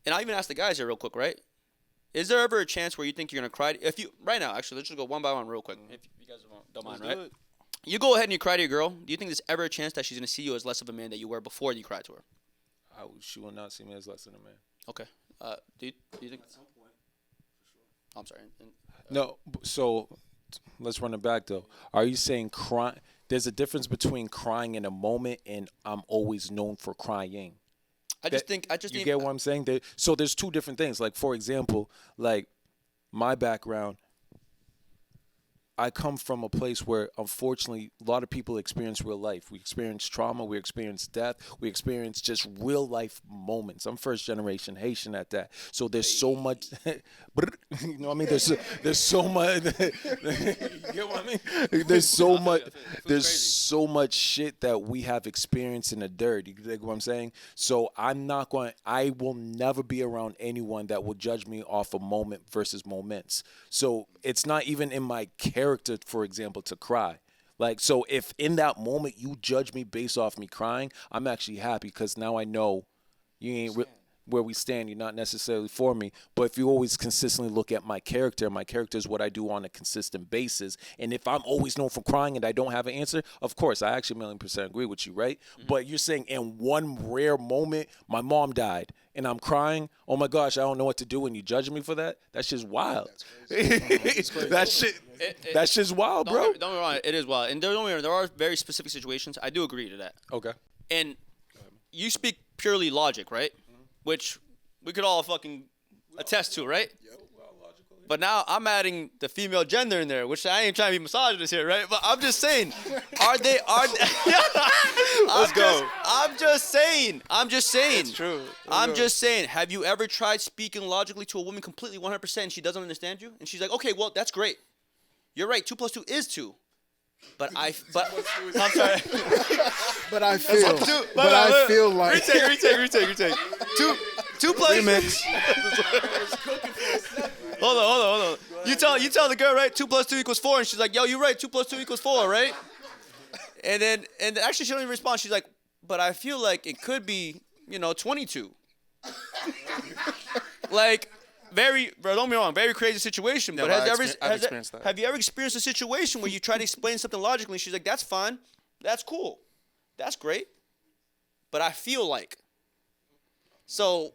Speaker 3: And I even asked the guys here real quick, right? Is there ever a chance where you think you're going to cry? Right now, actually, let's just go one by one real quick. If you guys don't mind, right? You go ahead and you cry to your girl. Do you think there's ever a chance that she's going to see you as less of a man that you were before you cried to her?
Speaker 5: She will not see me as less than a man.
Speaker 3: Okay. Do you think? At some point, for sure. Oh, I'm sorry.
Speaker 5: No, so let's run it back though. Are you saying cry? There's a difference between crying in a moment and I'm always known for crying.
Speaker 3: I just think
Speaker 5: you get what I'm saying? So there's two different things. Like for example, like my background, I come from a place where, unfortunately, a lot of people experience real life. We experience trauma. We experience death. We experience just real life moments. I'm first generation Haitian at that. So there's so much, you know what I mean? There's so much, you know what I mean? There's so much shit that we have experienced in the dirt. You get what I'm saying? So I will never be around anyone that will judge me off a moment versus moments. So it's not even in my character, for example, to cry. Like, so if in that moment you judge me based off me crying, I'm actually happy because now I know you ain't where we stand. You're not necessarily for me. But if you always consistently look at my character is what I do on a consistent basis. And if I'm always known for crying and I don't have an answer, of course, I actually 1,000,000% agree with you, right? Mm-hmm. But you're saying in one rare moment, my mom died and I'm crying, oh my gosh, I don't know what to do, and you judge me for that? That's just wild. That's crazy. That shit's wild, bro.
Speaker 3: Don't get me wrong, it is wild. And there are very specific situations. I do agree to that.
Speaker 5: Okay.
Speaker 3: And you speak purely logic, right? Mm-hmm. Which we could all fucking attest to, right? Yep. But now I'm adding the female gender in there, which I ain't trying to be misogynist here, right? But I'm just saying, Let's go. I'm just saying.
Speaker 6: It's true.
Speaker 3: I'm just saying, have you ever tried speaking logically to a woman completely 100% and she doesn't understand you? And she's like, okay, well, that's great. You're right. 2 + 2 is 2. I'm sorry.
Speaker 1: But I feel like
Speaker 3: retake. 2 plus. Remix. Hold on. You tell the girl, right? 2 + 2 = 4, and she's like, yo, you're right. 2 + 2 = 4, right? And actually she don't even respond. She's like, but I feel like it could be, 22. Like, don't get me wrong, very crazy situation.
Speaker 6: Yeah,
Speaker 3: but
Speaker 6: have
Speaker 3: you ever experienced a situation where you try to explain something logically and she's like, that's fine, that's cool, that's great, but I feel like. So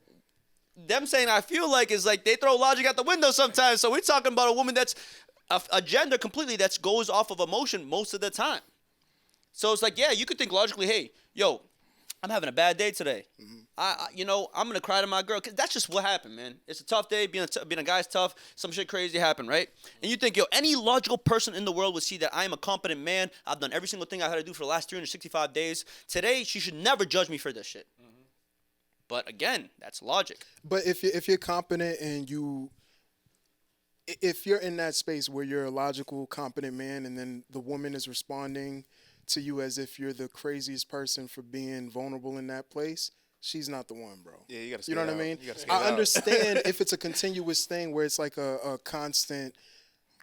Speaker 3: them saying I feel like is like they throw logic out the window sometimes. So we're talking about a woman that's a gender completely that goes off of emotion most of the time. So it's like, yeah, you could think logically, hey, yo, I'm having a bad day today. Mm-hmm. I'm gonna cry to my girl, cause that's just what happened, man. It's a tough day. Being a guy's tough. Some shit crazy happened, right? And you think, yo, any logical person in the world would see that I am a competent man. I've done every single thing I had to do for the last 365 days. Today, she should never judge me for this shit. Mm-hmm. But again, that's logic.
Speaker 1: But if you're competent and if you're in that space where you're a logical, competent man, and then the woman is responding to you as if you're the craziest person for being vulnerable in that place, she's not the one, bro.
Speaker 6: Yeah, you gotta.
Speaker 1: You know what I
Speaker 6: skate
Speaker 1: mean?
Speaker 6: out. You gotta skate
Speaker 1: I
Speaker 6: out.
Speaker 1: understand if it's a continuous thing where it's like a constant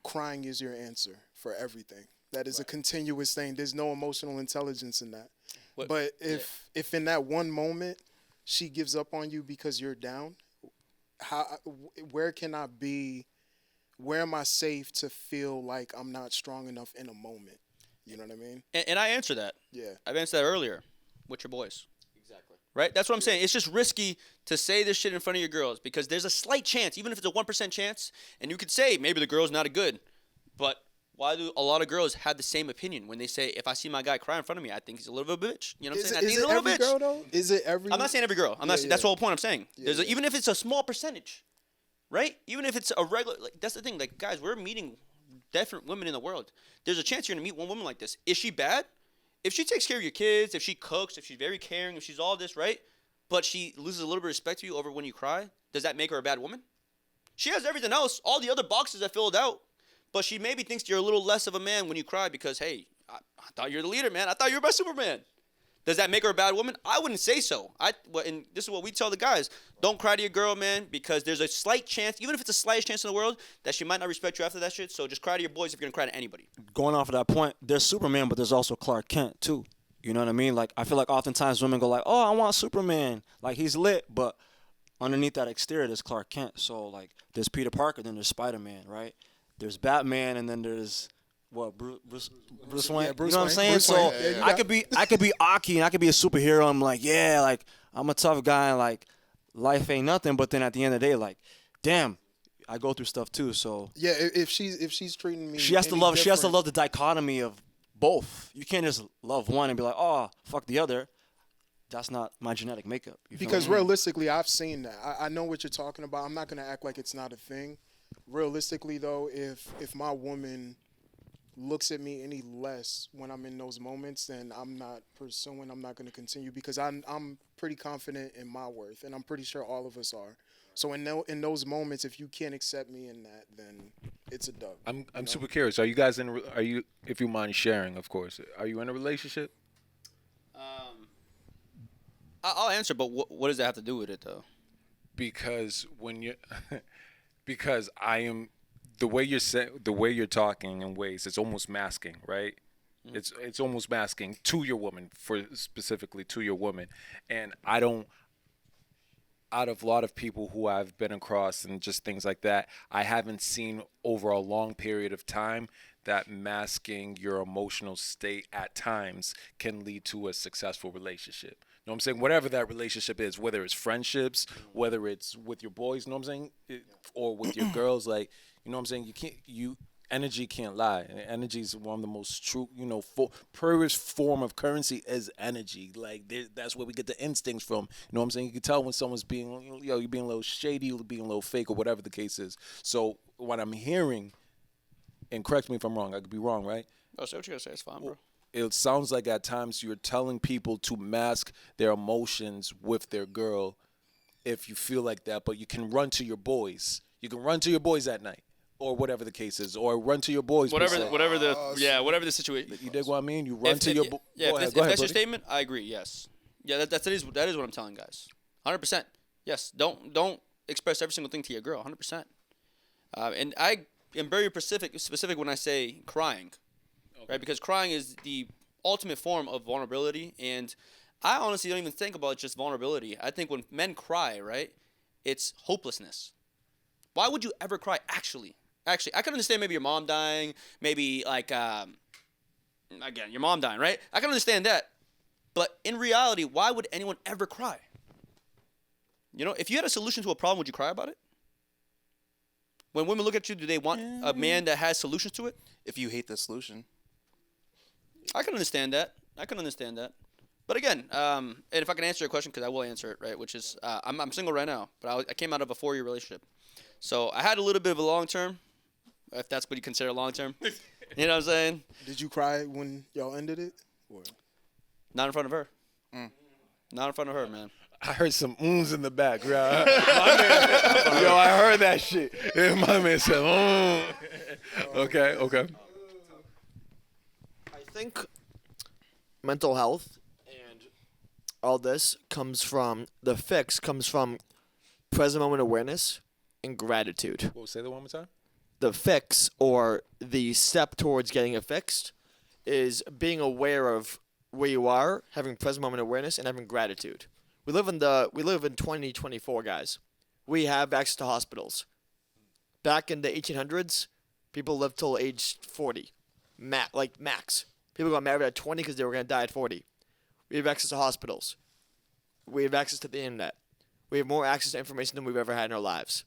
Speaker 1: crying is your answer for everything. That is a continuous thing. There's no emotional intelligence in that.
Speaker 3: What-
Speaker 1: But if in that one moment she gives up on you because you're down, where can I be? Where am I safe to feel like I'm not strong enough in a moment? You know what I mean?
Speaker 3: And I answer that.
Speaker 1: Yeah.
Speaker 3: I've answered that earlier with your boys.
Speaker 4: Exactly.
Speaker 3: Right? That's what I'm saying. It's just risky to say this shit in front of your girls because there's a slight chance, even if it's a 1% chance, and you could say maybe the girl's not a good. But why do a lot of girls have the same opinion when they say, if I see my guy cry in front of me, I think he's a little bit of a bitch? You know what I'm saying? I think he's a little
Speaker 1: every
Speaker 3: bitch.
Speaker 1: girl though? Is it every?
Speaker 3: I'm not saying every girl. I'm not.
Speaker 1: Yeah,
Speaker 3: That's
Speaker 1: yeah.
Speaker 3: the whole point I'm saying.
Speaker 1: Yeah, yeah.
Speaker 3: Even if it's a small percentage, right? Even if it's a regular, like that's the thing. Like guys, we're meeting different women in the world. There's a chance you're gonna meet one woman like this. Is she bad? If she takes care of your kids, if she cooks, if she's very caring, if she's all this, right? But she loses a little bit of respect to you over when you cry, does that make her a bad woman? She has everything else, all the other boxes are filled out, but she maybe thinks you're a little less of a man when you cry because, hey, I thought you're the leader, man. I thought you were my Superman. Does that make her a bad woman? I wouldn't say so. And this is what we tell the guys. Don't cry to your girl, man, because there's a slight chance, even if it's the slightest chance in the world, that she might not respect you after that shit. So just cry to your boys if you're going to cry to anybody.
Speaker 2: Going off of that point, there's Superman, but there's also Clark Kent too. You know what I mean? Like I feel like oftentimes women go like, "Oh, I want Superman." Like he's lit, but underneath that exterior there's Clark Kent. So like there's Peter Parker, then there's Spider-Man, right? There's Batman, and then there's what Bruce Wayne.
Speaker 1: Yeah, Bruce
Speaker 2: you know what I'm
Speaker 1: Wayne.
Speaker 2: saying?
Speaker 1: Bruce
Speaker 2: So
Speaker 1: Wayne. Yeah, you
Speaker 2: I could be Aki and I could be a superhero. I'm like, yeah, like I'm a tough guy. And, like life ain't nothing. But then at the end of the day, like, damn, I go through stuff too. So
Speaker 1: Yeah, if she's treating me,
Speaker 2: she has to
Speaker 1: any
Speaker 2: love. She has to
Speaker 1: different-
Speaker 2: love the dichotomy of both. You can't just love one and be like, oh, fuck the other. That's not my genetic makeup. You feel
Speaker 1: Because
Speaker 2: me?
Speaker 1: realistically, I've seen that. I know what you're talking about. I'm not gonna act like it's not a thing. Realistically, though, if my woman looks at me any less when I'm in those moments, then I'm not pursuing. I'm not gonna continue because I'm pretty confident in my worth, and I'm pretty sure all of us are. So in those moments, if you can't accept me in that, then it's a dub.
Speaker 5: I'm super curious. Are you guys in? Are you, if you mind sharing, of course, are you in a relationship?
Speaker 3: I'll answer, but what does that have to do with it, though?
Speaker 5: Because when you, because I am, the way you're talking in ways, it's almost masking, right? It's almost masking to your woman, specifically to your woman, and I don't. Out of a lot of people who I've been across and just things like that, I haven't seen over a long period of time that masking your emotional state at times can lead to a successful relationship. You know what I'm saying? Whatever that relationship is, whether it's friendships, whether it's with your boys, you know what I'm saying? Or with your girls, like, you know what I'm saying? Energy can't lie. And energy is one of the most true, purest form of currency is energy. Like, that's where we get the instincts from. You know what I'm saying? You can tell when someone's being, you're being a little shady, you're being a little fake, or whatever the case is. So what I'm hearing, and correct me if I'm wrong, I could be wrong, right?
Speaker 3: Oh, say what you gotta say. It's fine, bro.
Speaker 5: It sounds like at times you're telling people to mask their emotions with their girl if you feel like that, but you can run to your boys. You can run to your boys at night. Or whatever the case is, or run to your boys.
Speaker 3: Whatever the situation.
Speaker 5: You dig what I mean? You run to your boys.
Speaker 3: Yeah,
Speaker 5: Go
Speaker 3: if
Speaker 5: ahead,
Speaker 3: that's your
Speaker 5: buddy.
Speaker 3: statement, I agree. Yes. Yeah, that is what I'm telling guys. 100%. Yes. Don't express every single thing to your girl. 100%. And I am very specific when I say crying, right? Because crying is the ultimate form of vulnerability, and I honestly don't even think about just vulnerability. I think when men cry, right, it's hopelessness. Why would you ever cry? Actually, I can understand maybe your mom dying, maybe like again your mom dying, right? I can understand that, but in reality, why would anyone ever cry? You know, if you had a solution to a problem, would you cry about it? When women look at you, do they want a man that has solutions to it?
Speaker 6: If you hate the solution,
Speaker 3: I can understand that. But again, and if I can answer your question, because I will answer it, right? Which is, I'm single right now, but I came out of a 4-year relationship. So I had a little bit of a long term, if that's what you consider long term. You know what I'm saying?
Speaker 1: Did you cry when y'all ended it? Or?
Speaker 3: Not in front of her. Not in front of her, man.
Speaker 5: I heard some in the back. Yo, I heard that shit. And my man said, Okay.
Speaker 4: I think mental health and all this comes from present moment awareness and gratitude.
Speaker 5: Well, say that one more time.
Speaker 4: The fix or the step towards getting it fixed is being aware of where you are, having present moment awareness, and having gratitude. We live in 2024, guys. We have access to hospitals. Back in the 1800s, people lived till age 40, max. People got married at 20 because they were going to die at 40. We have access to hospitals. We have access to the internet. We have more access to information than we've ever had in our lives.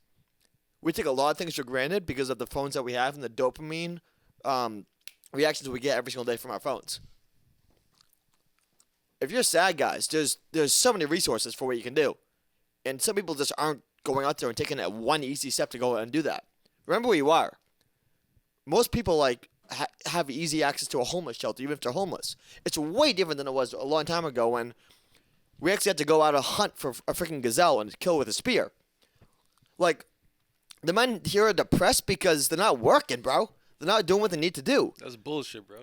Speaker 4: We take a lot of things for granted because of the phones that we have and the dopamine reactions we get every single day from our phones. If you're sad, guys, there's so many resources for what you can do. And some people just aren't going out there and taking that one easy step to go and do that. Remember where you are. Most people have easy access to a homeless shelter, even if they're homeless. It's way different than it was a long time ago when we actually had to go out and hunt for a freaking gazelle and kill with a spear. Like, the men here are depressed because they're not working, bro. They're not doing what they need to do.
Speaker 5: That's bullshit, bro.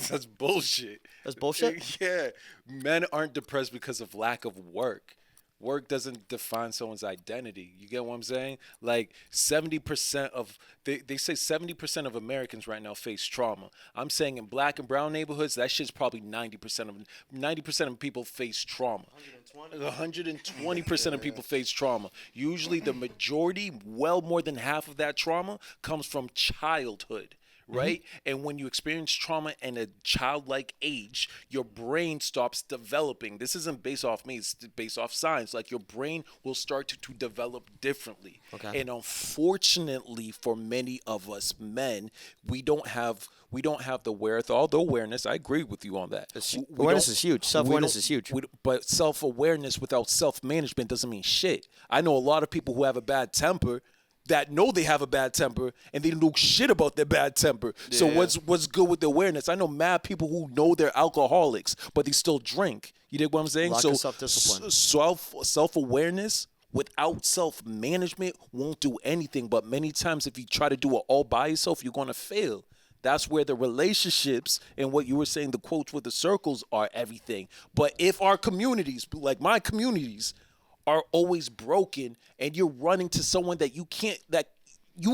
Speaker 5: That's bullshit.
Speaker 4: That's bullshit?
Speaker 5: Yeah. Men aren't depressed because of lack of work. Work doesn't define someone's identity. You get what I'm saying? Like 70% of they say 70% of Americans right now face trauma. I'm saying in black and brown neighborhoods, that shit's probably 90% of people face trauma. 120% of people face trauma. Usually the majority, well more than half of that trauma comes from childhood. Right? And when you experience trauma in a childlike age, your brain stops developing. This isn't based off me, it's based off science. Like your brain will start to develop differently.
Speaker 4: Okay.
Speaker 5: And unfortunately for many of us men, we don't have the wherewithal, the awareness. I agree with you on that.
Speaker 4: Awareness is huge. Self-awareness is huge.
Speaker 5: But self-awareness without self-management doesn't mean shit. I know a lot of people who have a bad temper that know they have a bad temper and they don't know shit about their bad temper. Yeah. So what's good with the awareness? I know mad people who know they're alcoholics, but they still drink. You dig what I'm saying?
Speaker 4: Lack of self-discipline.
Speaker 5: Self-awareness without self-management won't do anything. But many times if you try to do it all by yourself, you're going to fail. That's where the relationships and what you were saying, the quotes with the circles are everything. But if our communities, like my communities, are always broken and you're running to someone that you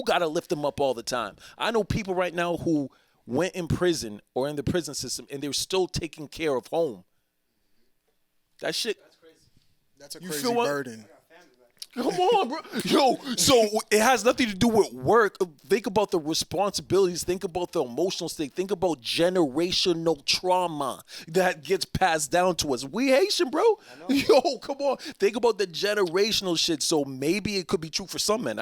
Speaker 5: got to lift them up all the time. I know people right now who went in prison or in the prison system and they're still taking care of home. That shit. That's crazy.
Speaker 1: That's a crazy burden.
Speaker 5: Come on, bro. Yo, so it has nothing to do with work. Think about the responsibilities. Think about the emotional state. Think about generational trauma that gets passed down to us. We Haitian, bro. Yo, come on. Think about the generational shit. So maybe it could be true for some men.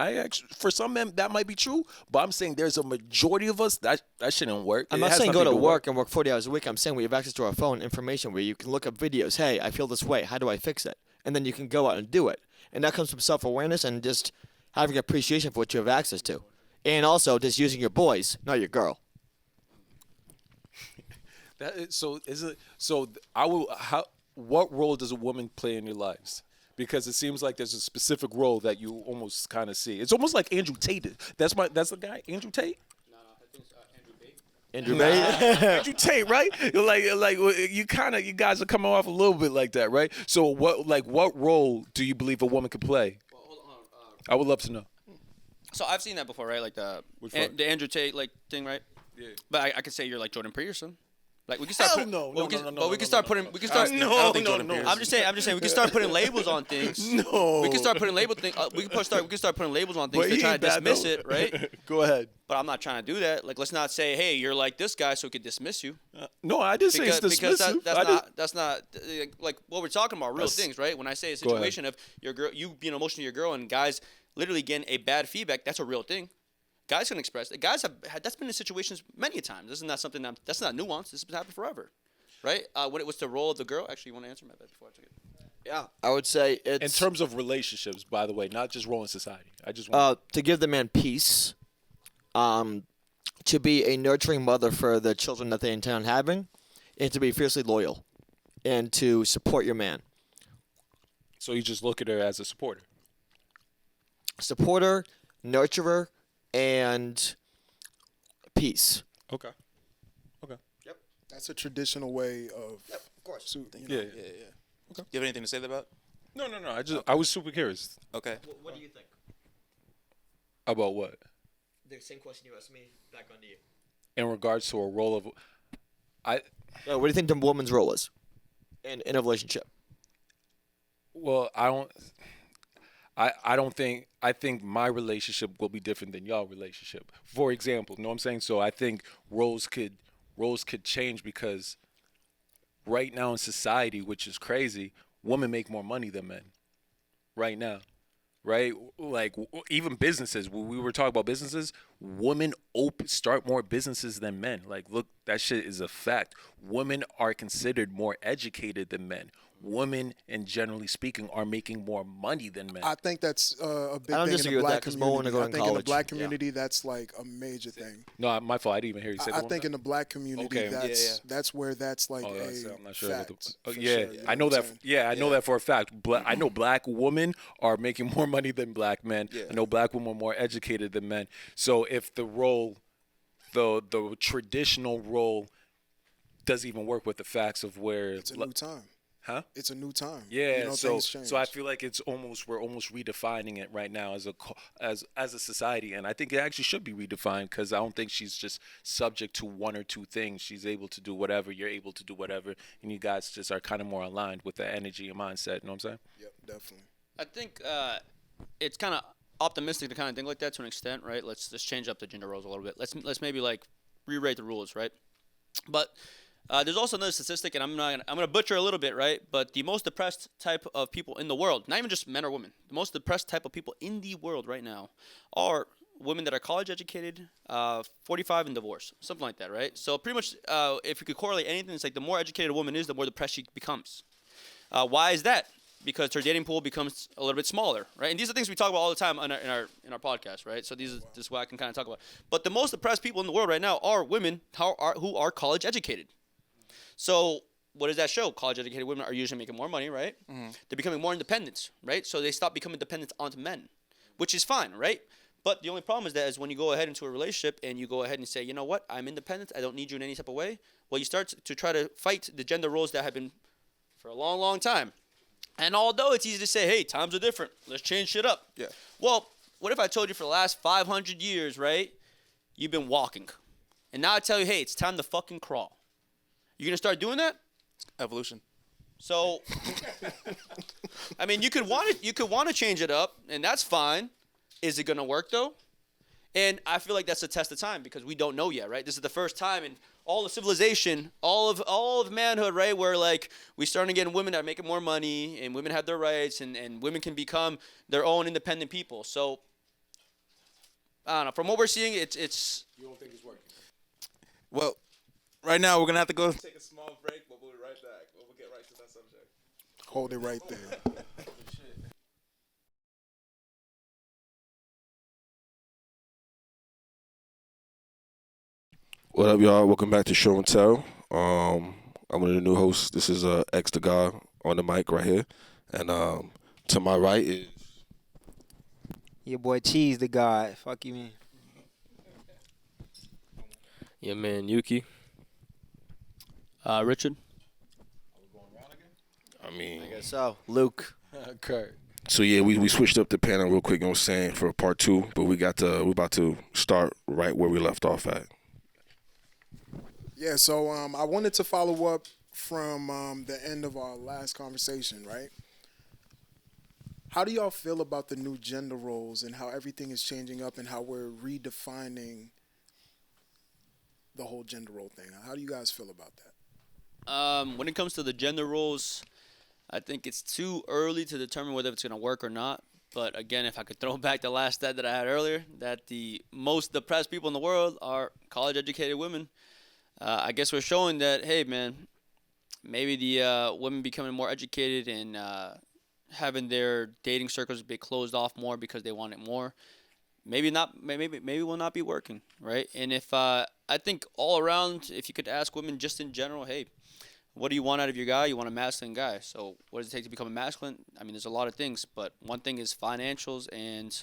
Speaker 5: For some men, that might be true. But I'm saying there's a majority of us that shouldn't work.
Speaker 4: I'm not saying go to work and work 40 hours a week. I'm saying we have access to our phone information where you can look up videos. Hey, I feel this way. How do I fix it? And then you can go out and do it. And that comes from self-awareness and just having appreciation for what you have access to. And also just using your boys, not your girl.
Speaker 5: What role does a woman play in your lives? Because it seems like there's a specific role that you almost kind of see. It's almost like Andrew Tate. That's the guy, Andrew Tate?
Speaker 3: No, I think it's Andrew Bate.
Speaker 4: Andrew Bate?
Speaker 5: Andrew Tate, right? Like you guys are coming off a little bit like that, right? So what role do you believe a woman could play?
Speaker 3: Well, hold on.
Speaker 5: I would love to know.
Speaker 3: So I've seen that before, right? Like the Andrew Tate thing, right?
Speaker 5: Yeah.
Speaker 3: But I could say you're like Jordan Peterson. Like we can start.
Speaker 5: No.
Speaker 3: We can start putting.
Speaker 5: No.
Speaker 3: I'm just saying. We can start putting labels on things.
Speaker 5: No.
Speaker 3: We can start putting we can start putting labels on things to try to dismiss it, right?
Speaker 5: Go ahead.
Speaker 3: But I'm not trying to do that. Like, let's not say, hey, you're like this guy, so we could dismiss you.
Speaker 5: No, I didn't say it's dismissive.
Speaker 3: That's not like what we're talking about. Real things, right? When I say a situation of your girl, you being emotional to your girl, and guys literally getting a bad feedback, that's a real thing. Guys can express it. Guys have that's been in situations many times. This is not something that's not nuanced. This has been happening forever, right? When it was the role of the girl. Actually, you want to answer my bad before I took it?
Speaker 4: Yeah, I would say it's
Speaker 5: in terms of relationships, by the way, not just role in society. I just want
Speaker 4: to give the man peace, to be a nurturing mother for the children that they intend on having, and to be fiercely loyal, and to support your man.
Speaker 5: So you just look at her as a supporter.
Speaker 4: Supporter, nurturer, and peace.
Speaker 5: Okay.
Speaker 1: That's a traditional way of.
Speaker 4: Of course.
Speaker 5: Yeah.
Speaker 6: Yeah. Do you have anything to say about?
Speaker 5: No. I was super curious
Speaker 6: Okay.
Speaker 4: What do you think?
Speaker 5: about what
Speaker 4: The same question you asked me, back on to you.
Speaker 5: in regards to a role of. I
Speaker 4: What do you think the woman's role is in a relationship?
Speaker 5: well, I don't think I think my relationship will be different than y'all relationship. For example, you know what I'm saying? So I think roles could change because right now in society, which is crazy, women make more money than men. Right now. Right? Like even businesses, when we were talking about businesses, women start more businesses than men. Like look, that shit is a fact. Women are considered more educated than men. Women, and generally speaking, are making more money than men.
Speaker 1: I think that's a big
Speaker 4: I don't
Speaker 1: thing in
Speaker 4: disagree
Speaker 1: the
Speaker 4: with that
Speaker 1: black
Speaker 4: 'cause more wanna
Speaker 1: community.
Speaker 4: go
Speaker 1: I
Speaker 4: in
Speaker 1: think in the
Speaker 4: college.
Speaker 1: black
Speaker 4: Yeah.
Speaker 1: community, that's like a major thing.
Speaker 5: No, my fault. I didn't even hear you say that.
Speaker 1: I
Speaker 5: one
Speaker 1: think
Speaker 5: time.
Speaker 1: in the black community,
Speaker 5: Okay.
Speaker 1: that's where that's like
Speaker 5: Oh,
Speaker 1: a
Speaker 5: I'm not sure.
Speaker 1: fact. For
Speaker 5: Yeah,
Speaker 1: sure, you
Speaker 5: I know
Speaker 1: what I'm
Speaker 5: that.
Speaker 1: saying?
Speaker 5: Yeah, I know that for a fact. I know black women are making more money than black men.
Speaker 6: Yeah.
Speaker 5: I know black women are more educated than men. So if the role, the traditional role, doesn't even work with the facts of where,
Speaker 1: It's a new time.
Speaker 5: huh?
Speaker 1: It's a new time.
Speaker 5: Yeah,
Speaker 1: You know, things change.
Speaker 5: so I feel like we're almost redefining it right now as a society, and I think it actually should be redefined because I don't think she's just subject to one or two things. She's able to do whatever, you're able to do whatever, and you guys just are kind of more aligned with the energy and mindset. You know what I'm saying?
Speaker 1: Yep, definitely.
Speaker 3: I think it's kind of optimistic to kind of think like that to an extent, right? Let's change up the gender roles a little bit. Let's maybe like rewrite the rules, right? But there's also another statistic, and I'm gonna butcher a little bit, right? But the most depressed type of people in the world, not even just men or women, the most depressed type of people in the world right now are women that are college educated, 45 and divorced, something like that, right? So pretty much, if you could correlate anything, it's like the more educated a woman is, the more depressed she becomes. Why is that? Because her dating pool becomes a little bit smaller, right? And these are things we talk about all the time in our podcast, right? So this is what I can kind of talk about. But the most depressed people in the world right now are women who are college educated. So what does that show? College educated women are usually making more money, right? They're becoming more independent, right? So they stop becoming dependent onto men, which is fine, right? But the only problem is that is when you go ahead into a relationship and you go ahead and say, you know what, I'm independent, I don't need you in any type of way. Well, you start to try to fight the gender roles that have been for a long, long time. And although it's easy to say, hey, times are different, let's change shit up.
Speaker 6: Yeah.
Speaker 3: Well, what if I told you for the last 500 years, right, you've been walking. And now I tell you, hey, it's time to fucking crawl. You gonna start doing that?
Speaker 6: Evolution.
Speaker 3: So, I mean, you could want to change it up, and that's fine. Is it gonna work though? And I feel like that's a test of time because we don't know yet, right? This is the first time in all of civilization, all of manhood, right? Where like we starting to get women that are making more money, and women have their rights, and women can become their own independent people. So, I don't know. From what we're seeing, it's.
Speaker 5: You don't think it's working?
Speaker 6: Well, right now we're gonna have to go take a small break, but we'll be right back. We'll get right to that subject.
Speaker 1: Hold it right there.
Speaker 7: What up, y'all? Welcome back to Show and Tell. I'm one of the new hosts. This is X the God on the mic right here, and to my right is
Speaker 8: Your boy Cheese the God. Fuck you, man.
Speaker 9: Yeah, man, Yuki.
Speaker 3: Richard.
Speaker 7: I mean,
Speaker 4: So, Luke.
Speaker 5: Kurt.
Speaker 7: so yeah, we switched up the panel real quick. You know what I'm saying, for part two, but we about to start right where we left off at.
Speaker 1: Yeah, so I wanted to follow up from the end of our last conversation, right? How do y'all feel about the new gender roles and how everything is changing up and how we're redefining the whole gender role thing? How do you guys feel about that?
Speaker 3: When it comes to the gender roles, I think it's too early to determine whether it's going to work or not. But again, if I could throw back the last stat that I had earlier, that the most depressed people in the world are college-educated women, I guess we're showing that, hey, man, maybe the women becoming more educated and having their dating circles be closed off more because they want it more, maybe will not be working, right? And if I think all around, if you could ask women just in general, hey, what do you want out of your guy? You want a masculine guy. So what does it take to become a masculine? I mean, there's a lot of things, but one thing is financials. And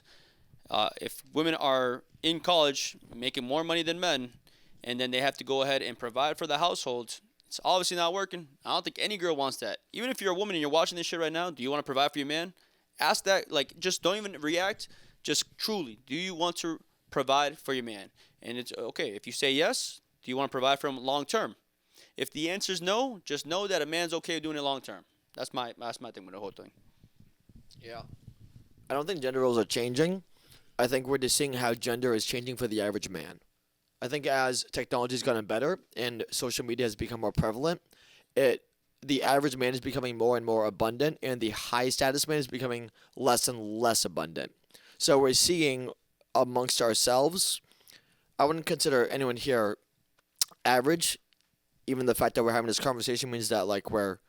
Speaker 3: if women are in college making more money than men, and then they have to go ahead and provide for the household, it's obviously not working. I don't think any girl wants that. Even if you're a woman and you're watching this shit right now, do you want to provide for your man? Ask that. Like, just don't even react. Just truly, do you want to provide for your man? And it's okay if you say yes. Do you want to provide for him long term? If the answer is no, just know that a man's okay with doing it long term. That's my thing with the whole thing.
Speaker 4: Yeah. I don't think gender roles are changing. I think we're just seeing how gender is changing for the average man. I think as technology has gotten better and social media has become more prevalent, the average man is becoming more and more abundant, and the high status man is becoming less and less abundant. So we're seeing amongst ourselves, I wouldn't consider anyone here average. Even the fact that we're having this conversation means that like we're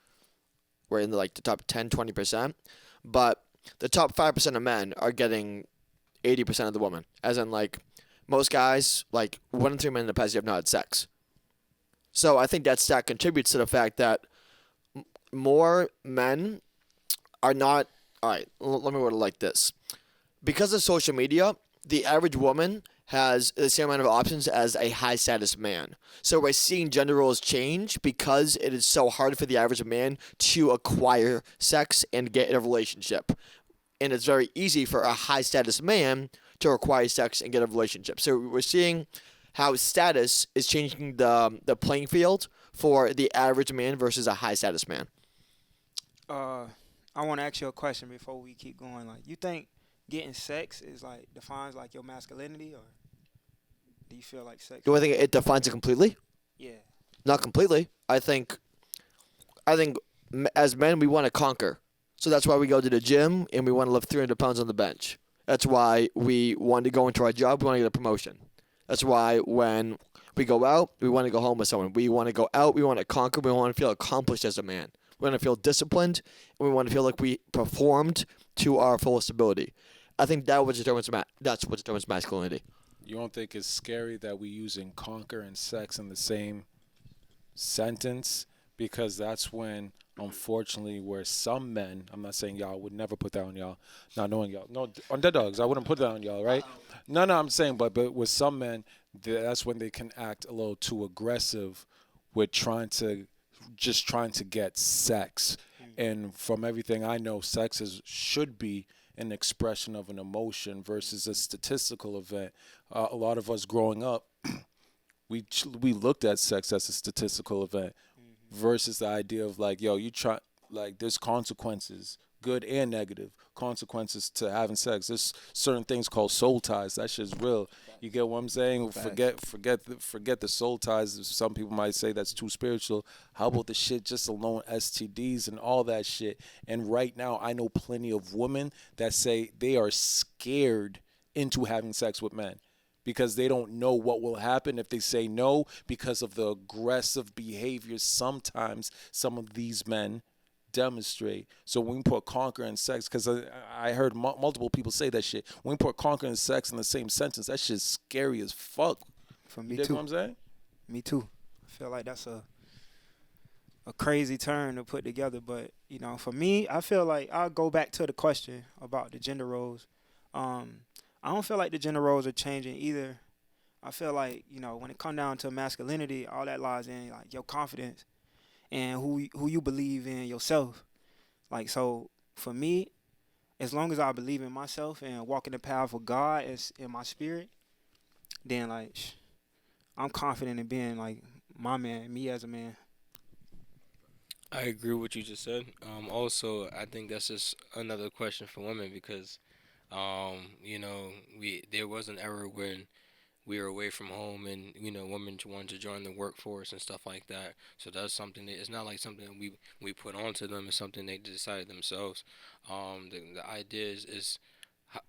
Speaker 4: in the top 10, 20%, but the top 5% of men are getting 80% of the woman. As in, like, most guys, like, 1 in 3 men in the past year have not had sex. So I think that stat contributes to the fact that more men are not. All right, let me word it like this. Because of social media, the average woman has the same amount of options as a high status man. So we're seeing gender roles change because it is so hard for the average man to acquire sex and get in a relationship. And it's very easy for a high status man to acquire sex and get a relationship. So we're seeing how status is changing the playing field for the average man versus a high status man.
Speaker 8: I want to ask you a question before we keep going. Like, you think getting sex is like defines like your masculinity, or do you feel like sex?
Speaker 4: Do I think it defines it completely?
Speaker 8: Yeah.
Speaker 4: Not completely. I think as men we want to conquer. So that's why we go to the gym and we want to lift 300 pounds on the bench. That's why we want to go into our job. We want to get a promotion. That's why when we go out, we want to go home with someone. We want to go out. We want to conquer. We want to feel accomplished as a man. We want to feel disciplined, and we want to feel like we performed to our fullest ability. I think that's what determines masculinity.
Speaker 5: You don't think it's scary that we using conquer and sex in the same sentence? Because that's when, unfortunately, where some men, I'm not saying y'all, would never put that on y'all, not knowing y'all. No, underdogs, I wouldn't put that on y'all, right? No, I'm saying, but with some men, that's when they can act a little too aggressive with trying to get sex. And from everything I know, sex should be an expression of an emotion versus a statistical event. A lot of us growing up, we looked at sex as a statistical event versus the idea of like, yo, there's consequences, good and negative consequences to having sex. There's certain things called soul ties. That shit's real. You get what I'm saying? Forget the soul ties. Some people might say that's too spiritual. How about the shit just alone, STDs and all that shit? And right now, I know plenty of women that say they are scared into having sex with men because they don't know what will happen if they say no because of the aggressive behaviors sometimes some of these men demonstrate. So when we put conquer and sex, because I heard multiple people say that shit, when we put conquer and sex in the same sentence, that shit's scary as fuck.
Speaker 8: For me
Speaker 5: You dig
Speaker 8: too.
Speaker 5: what I'm saying?
Speaker 8: Me too. I feel like that's a crazy term to put together, but for me, I feel like I'll go back to the question about the gender roles. I don't feel like the gender roles are changing either. I feel like when it comes down to masculinity, all that lies in like your confidence and who you believe in yourself. Like, so for me, as long as I believe in myself and walk in the path of God as in my spirit, then like I'm confident in being like my man, me as a man.
Speaker 9: I agree with what you just said. Also, I think that's just another question for women because, there was an era when we were away from home and women wanted to join the workforce and stuff like that. So that's something that it's not like something that we put onto them. It's something they decided themselves. The idea is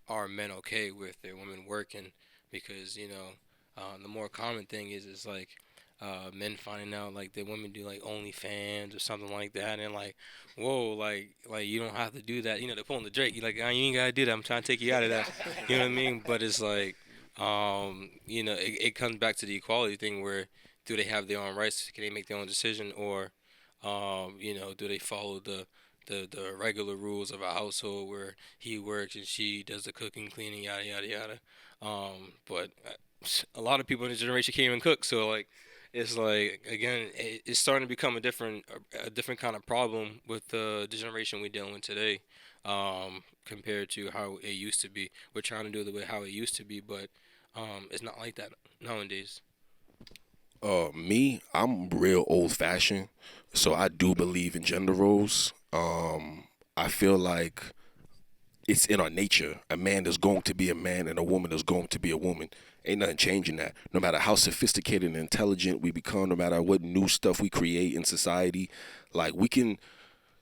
Speaker 9: are men okay with their women working? Because the more common thing is like men finding out like that women do like OnlyFans or something like that, and like, whoa, like you don't have to do that. They're pulling the Drake. You like, you ain't gotta do that. I'm trying to take you out of that. You know what I mean? But it's like, it comes back to the equality thing where do they have their own rights? Can they make their own decision, or Do they follow the regular rules of a household where he works and she does the cooking, cleaning, yada yada yada. But a lot of people in this generation can't even cook, so like it's like again, it's starting to become a different kind of problem with the generation we're dealing with today, compared to how it used to be. We're trying to do it the way how it used to be, but it's not like that nowadays.
Speaker 7: Me, I'm real old fashioned, so I do believe in gender roles. I feel like it's in our nature. A man is going to be a man and a woman is going to be a woman. Ain't nothing changing that. No matter how sophisticated and intelligent we become, no matter what new stuff we create in society, like we can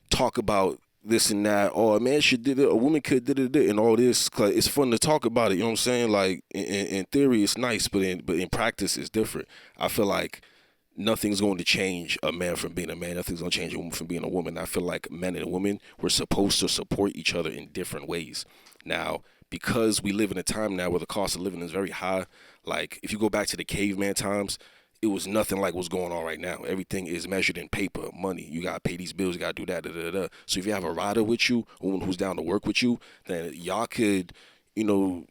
Speaker 7: talk about this and that. Oh, a man should did it, a woman could did it, and all this. 'Cause it's fun to talk about it. You know what I'm saying? Like in theory, it's nice, but in practice, it's different. I feel like nothing's going to change a man from being a man. Nothing's going to change a woman from being a woman. I feel like men and women, we're supposed to support each other in different ways. Now, because we live in a time now where the cost of living is very high, like if you go back to the caveman times, it was nothing like what's going on right now. Everything is measured in paper, money. You gotta pay these bills. You gotta do that. Da, da, da, da. So if you have a rider with you, a woman who's down to work with you, then y'all could, you know,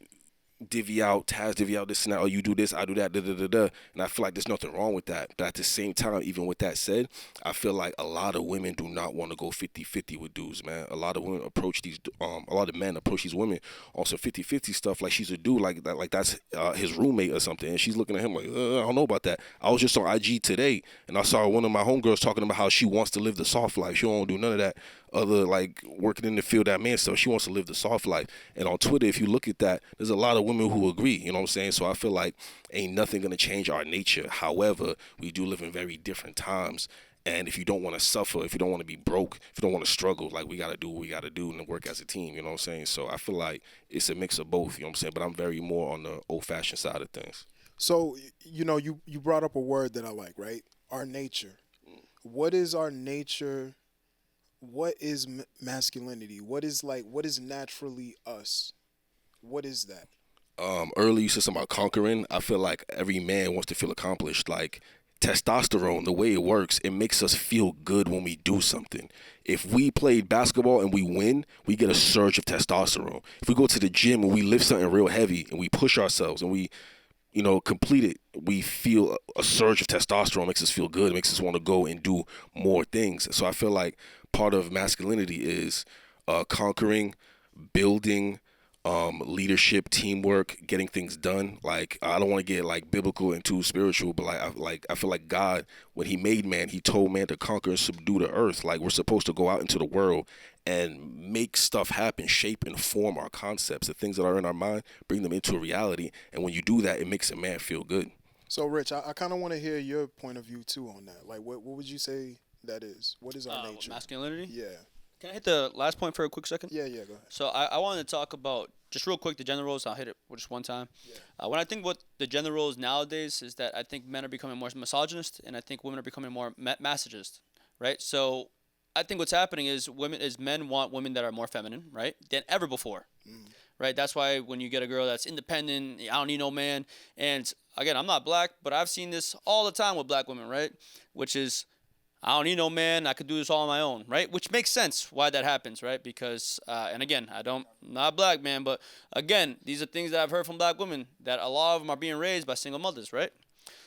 Speaker 7: divvy out this and that, or you do this, I do that, da da da da. And I feel like there's nothing wrong with that. But at the same time, even with that said, I feel like a lot of women do not want to go 50-50 with dudes, man. A lot of women approach a lot of men approach these women on some 50-50 stuff like she's a dude, like that, like that's his roommate or something. And she's looking at him like, I don't know about that. I was just on IG today and I saw one of my homegirls talking about how she wants to live the soft life. She don't do none of that other like working in the field, that man stuff. She wants to live the soft life. And on Twitter, if you look at that, there's a lot of women who agree. You know what I'm saying? So I feel like ain't nothing gonna change our nature. However, we do live in very different times. And if you don't want to suffer, if you don't want to be broke, if you don't want to struggle, like we gotta do what we gotta do and work as a team. You know what I'm saying? So I feel like it's a mix of both. You know what I'm saying? But I'm very more on the old-fashioned side of things.
Speaker 1: So you brought up a word that I like, right? Our nature. What is our nature? What is masculinity? What is naturally us? What is that?
Speaker 7: Earlier you said something about conquering. I feel like every man wants to feel accomplished. Like testosterone, the way it works, it makes us feel good when we do something. If we played basketball and we win, we get a surge of testosterone. If we go to the gym and we lift something real heavy and we push ourselves and we complete it, we feel a surge of testosterone. Makes us feel good. It makes us want to go and do more things. So I feel like part of masculinity is conquering, building, leadership, teamwork, getting things done. Like I don't want to get like biblical and too spiritual, but I feel like God, when He made man, He told man to conquer and subdue the earth. Like we're supposed to go out into the world and make stuff happen, shape and form our concepts, the things that are in our mind, bring them into a reality. And when you do that, it makes a man feel good.
Speaker 1: So, Rich, I kind of want to hear your point of view too on that. Like, what would you say that is? What is our nature?
Speaker 3: Masculinity?
Speaker 1: Yeah.
Speaker 3: Can I hit the last point for a quick second?
Speaker 1: Yeah, go ahead.
Speaker 3: So I wanted to talk about, just real quick, the gender roles. I'll hit it just one time.
Speaker 1: Yeah.
Speaker 3: When I think what the gender roles nowadays is that I think men are becoming more misogynist and I think women are becoming more masochist, right? So I think what's happening is men want women that are more feminine, right, than ever before. Right? That's why when you get a girl that's independent, I don't need no man. And again, I'm not black, but I've seen this all the time with black women, right? Which is, I don't need no man. I could do this all on my own, right? Which makes sense why that happens, right? Because, and again, I'm not black, man, but again, these are things that I've heard from black women that a lot of them are being raised by single mothers, right?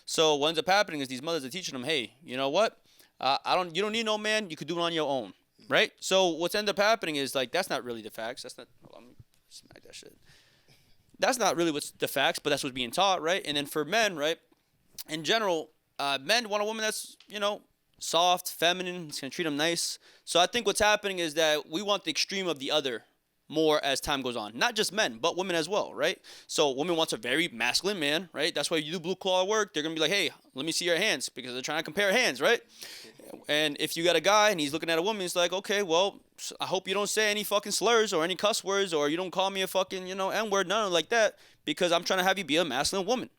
Speaker 3: So what ends up happening is these mothers are teaching them, hey, you know what? You don't need no man. You could do it on your own, right? So what's end up happening is like that's not really the facts. That's not. Let me smack that shit. That's not really what's the facts, but that's what's being taught, right? And then for men, right, in general, men want a woman that's soft, feminine. It's gonna treat them nice. So I think what's happening is that we want the extreme of the other more as time goes on. Not just men, but women as well, right? So women wants a very masculine man, right? That's why you do blue collar work. They're gonna be like, hey, let me see your hands because they're trying to compare hands, right? And if you got a guy and he's looking at a woman, he's like, okay, well, I hope you don't say any fucking slurs or any cuss words or you don't call me a fucking, N-word, none like that, because I'm trying to have you be a masculine woman.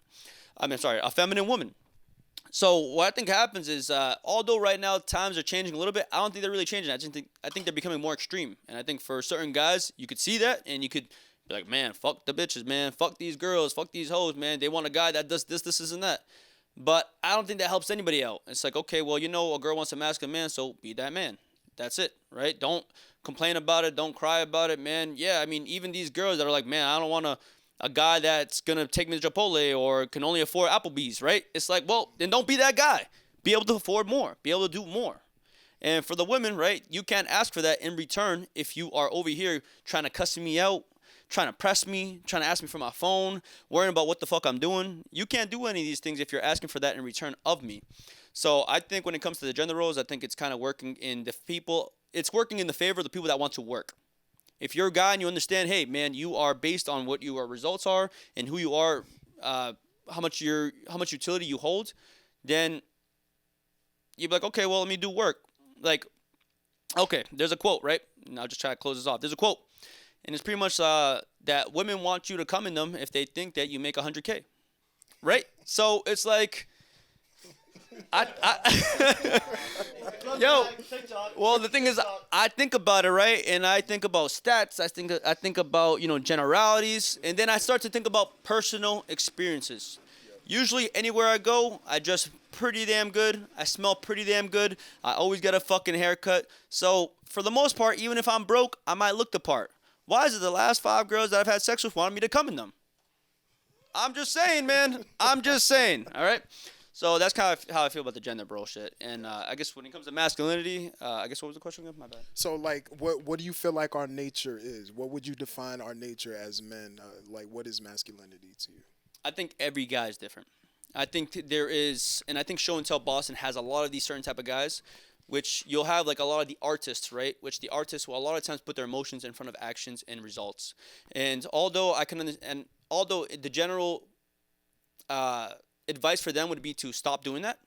Speaker 3: A feminine woman. So what I think happens is, although right now times are changing a little bit, I don't think they're really changing. I think they're becoming more extreme. And I think for certain guys, you could see that and you could be like, man, fuck the bitches, man. Fuck these girls. Fuck these hoes, man. They want a guy that does this, and that. But I don't think that helps anybody out. It's like, okay, well, a girl wants a masculine man, so be that man. That's it, right? Don't complain about it. Don't cry about it, man. Yeah, I mean, even these girls that are like, man, I don't want a guy that's going to take me to Chipotle or can only afford Applebee's, right? It's like, well, then don't be that guy. Be able to afford more. Be able to do more. And for the women, right, you can't ask for that in return if you are over here trying to cuss me out, trying to press me, trying to ask me for my phone, worrying about what the fuck I'm doing. You can't do any of these things if you're asking for that in return of me. So I think when it comes to the gender roles, I think it's kind of working in the people. It's working in the favor of the people that want to work. If you're a guy and you understand, hey man, you are based on what your results are and who you are, how much utility you hold, then you'd be like, okay, well let me do work. Like, okay, there's a quote, right? And I'll just try to close this off. There's a quote, and it's pretty much that women want you to come in them if they think that you make 100K, right? So it's like, yo, well the thing is, I think about it, right? And I think about stats. I think about generalities, and then I start to think about personal experiences. Usually anywhere I go, I dress pretty damn good. I smell pretty damn good. I always get a fucking haircut. So for the most part, even if I'm broke, I might look the part. Why is it the last 5 girls that I've had sex with wanted me to come in them? I'm just saying, man. I'm just saying. All right. So that's kind of how I feel about the gender bullshit. And I guess when it comes to masculinity, I guess what was the question again? My bad.
Speaker 1: So, like, what do you feel like our nature is? What would you define our nature as men? Like, what is masculinity to you?
Speaker 3: I think every guy is different. I think there is, and I think Show and Tell Boston has a lot of these certain type of guys, which you'll have like a lot of the artists, right? Which the artists will a lot of times put their emotions in front of actions and results. And although although the general advice for them would be to stop doing that,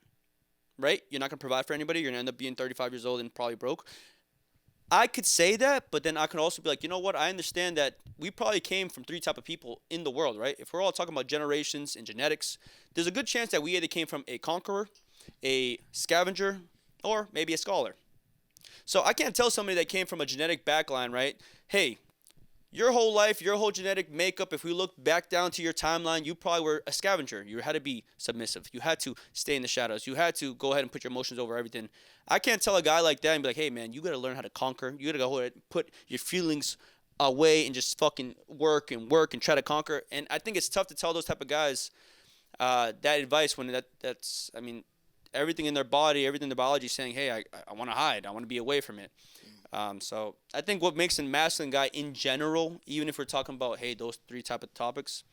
Speaker 3: right? You're not gonna provide for anybody. You're gonna end up being 35 years old and probably broke. I could say that, but then I could also be like, you know what? I understand that we probably came from 3 type of people in the world, right? If we're all talking about generations and genetics, there's a good chance that we either came from a conqueror, a scavenger, or maybe a scholar. So I can't tell somebody that came from a genetic backline, right? Hey, your whole life, your whole genetic makeup, if we look back down to your timeline, you probably were a scavenger. You had to be submissive. You had to stay in the shadows. You had to go ahead and put your emotions over everything. I can't tell a guy like that and be like, hey, man, you got to learn how to conquer. You got to go ahead and put your feelings away and just fucking work and try to conquer. And I think it's tough to tell those type of guys that advice when that's, I mean, everything in their body, everything in their biology is saying, hey, I want to hide. I want to be away from it. So I think what makes a masculine guy in general, even if we're talking about, hey, those 3 type of topics,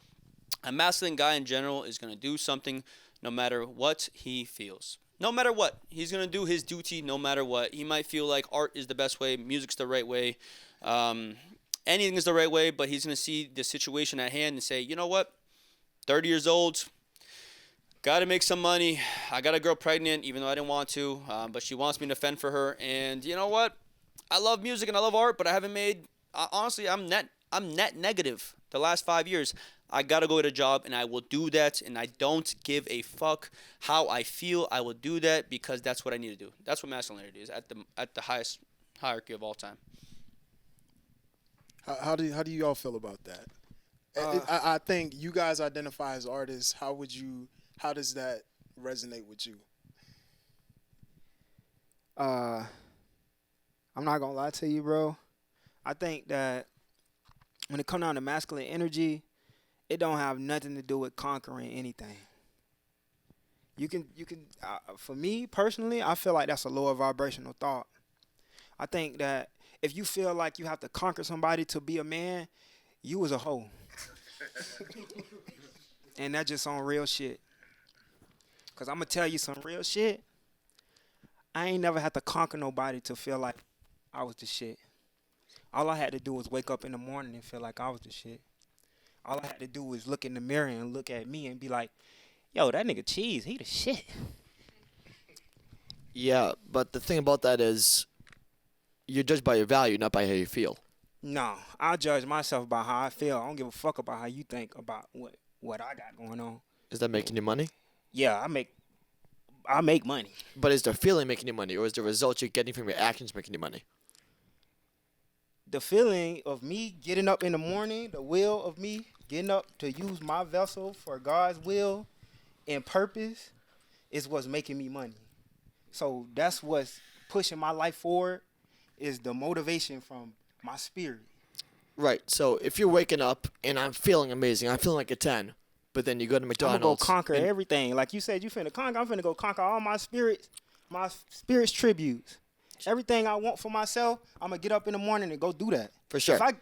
Speaker 3: a masculine guy in general is going to do something no matter what he feels. No matter what. He's going to do his duty no matter what. He might feel like art is the best way, music's the right way, anything is the right way, but he's going to see the situation at hand and say, you know what, 30 years old, got to make some money. I got a girl pregnant, even though I didn't want to, but she wants me to fend for her. And you know what? I love music and I love art, but I haven't made. Honestly, I'm net negative the last 5 years. I gotta go get a job, and I will do that. And I don't give a fuck how I feel. I will do that because that's what I need to do. That's what masculinity is at the highest hierarchy of all time.
Speaker 1: How do you all feel about that? I think you guys identify as artists. How does that resonate with you?
Speaker 8: I'm not gonna lie to you, bro. I think that when it comes down to masculine energy, it don't have nothing to do with conquering anything. You can. For me personally, I feel like that's a lower vibrational thought. I think that if you feel like you have to conquer somebody to be a man, you was a hoe, and that's just on real shit. Cause I'm gonna tell you some real shit. I ain't never had to conquer nobody to feel like I was the shit. All I had to do was wake up in the morning and feel like I was the shit. All I had to do was look in the mirror and look at me and be like, yo, that nigga Cheese, he the shit.
Speaker 4: Yeah, but the thing about that is you're judged by your value, not by how you feel.
Speaker 8: No, I judge myself by how I feel. I don't give a fuck about how you think about what I got going on.
Speaker 4: Is that making you money?
Speaker 8: Yeah, I make money.
Speaker 4: But is the feeling making you money, or is the result you're getting from your actions making you money?
Speaker 8: The feeling of me getting up in the morning, the will of me getting up to use my vessel for God's will and purpose, is what's making me money. So that's what's pushing my life forward is the motivation from my spirit.
Speaker 4: Right. So if you're waking up and I'm feeling amazing, I'm feeling like a 10, but then you go to
Speaker 8: I'm
Speaker 4: McDonald's.
Speaker 8: gonna go conquer
Speaker 4: and-
Speaker 8: everything. Like you said, you finna conquer. I'm finna go conquer all my spirit's tributes. Everything I want for myself, I'm gonna get up in the morning and go do that.
Speaker 4: For sure.
Speaker 8: If I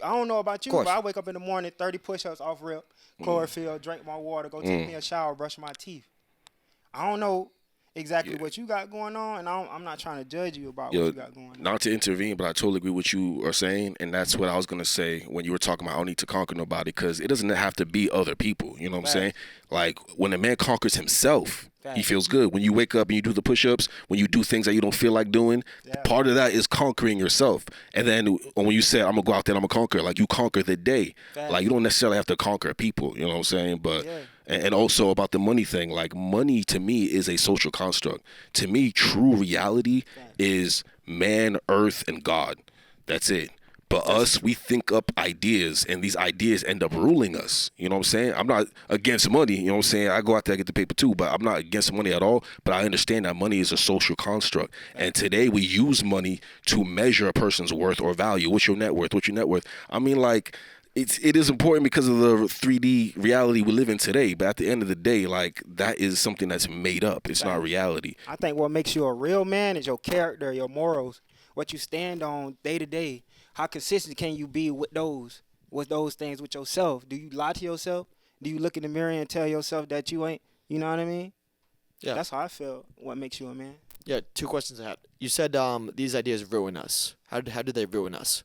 Speaker 8: don't know about you,
Speaker 4: Course.
Speaker 8: but I wake up in the morning, 30 push-ups off rip, chlorophyll, drink my water, go take me a shower, brush my teeth. I don't know exactly what you got going on, and I'm not trying to judge you about what you got going on.
Speaker 7: Not to intervene, but I totally agree with what you are saying, and that's what I was gonna say when you were talking about I don't need to conquer nobody, because it doesn't have to be other people. You know what I'm saying? Like when a man conquers himself, he feels good. When you wake up and you do the push-ups, when you do things that you don't feel like doing, part of that is conquering yourself. And then when you say I'm gonna go out there and I'm gonna conquer, like you conquer the day. Like you don't necessarily have to conquer people. You know what I'm saying? But and also about the money thing, like money to me is a social construct. To me, true reality is man, earth, and God. That's it. But us, we think up ideas, and these ideas end up ruling us. You know what I'm saying? I'm not against money. You know what I'm saying? I go out there and get the paper too, but I'm not against money at all. But I understand that money is a social construct. And today we use money to measure a person's worth or value. What's your net worth? What's your net worth? I mean, like, it is important because of the 3D reality we live in today. But at the end of the day, like, that is something that's made up. It's not reality.
Speaker 8: I think what makes you a real man is your character, your morals, what you stand on day to day. How consistent can you be with those things with yourself? Do you lie to yourself? Do you look in the mirror and tell yourself that you ain't? You know what I mean?
Speaker 4: Yeah.
Speaker 8: That's how I feel. What makes you a man?
Speaker 4: Yeah. 2 questions I had. You said these ideas ruin us. How do they ruin us?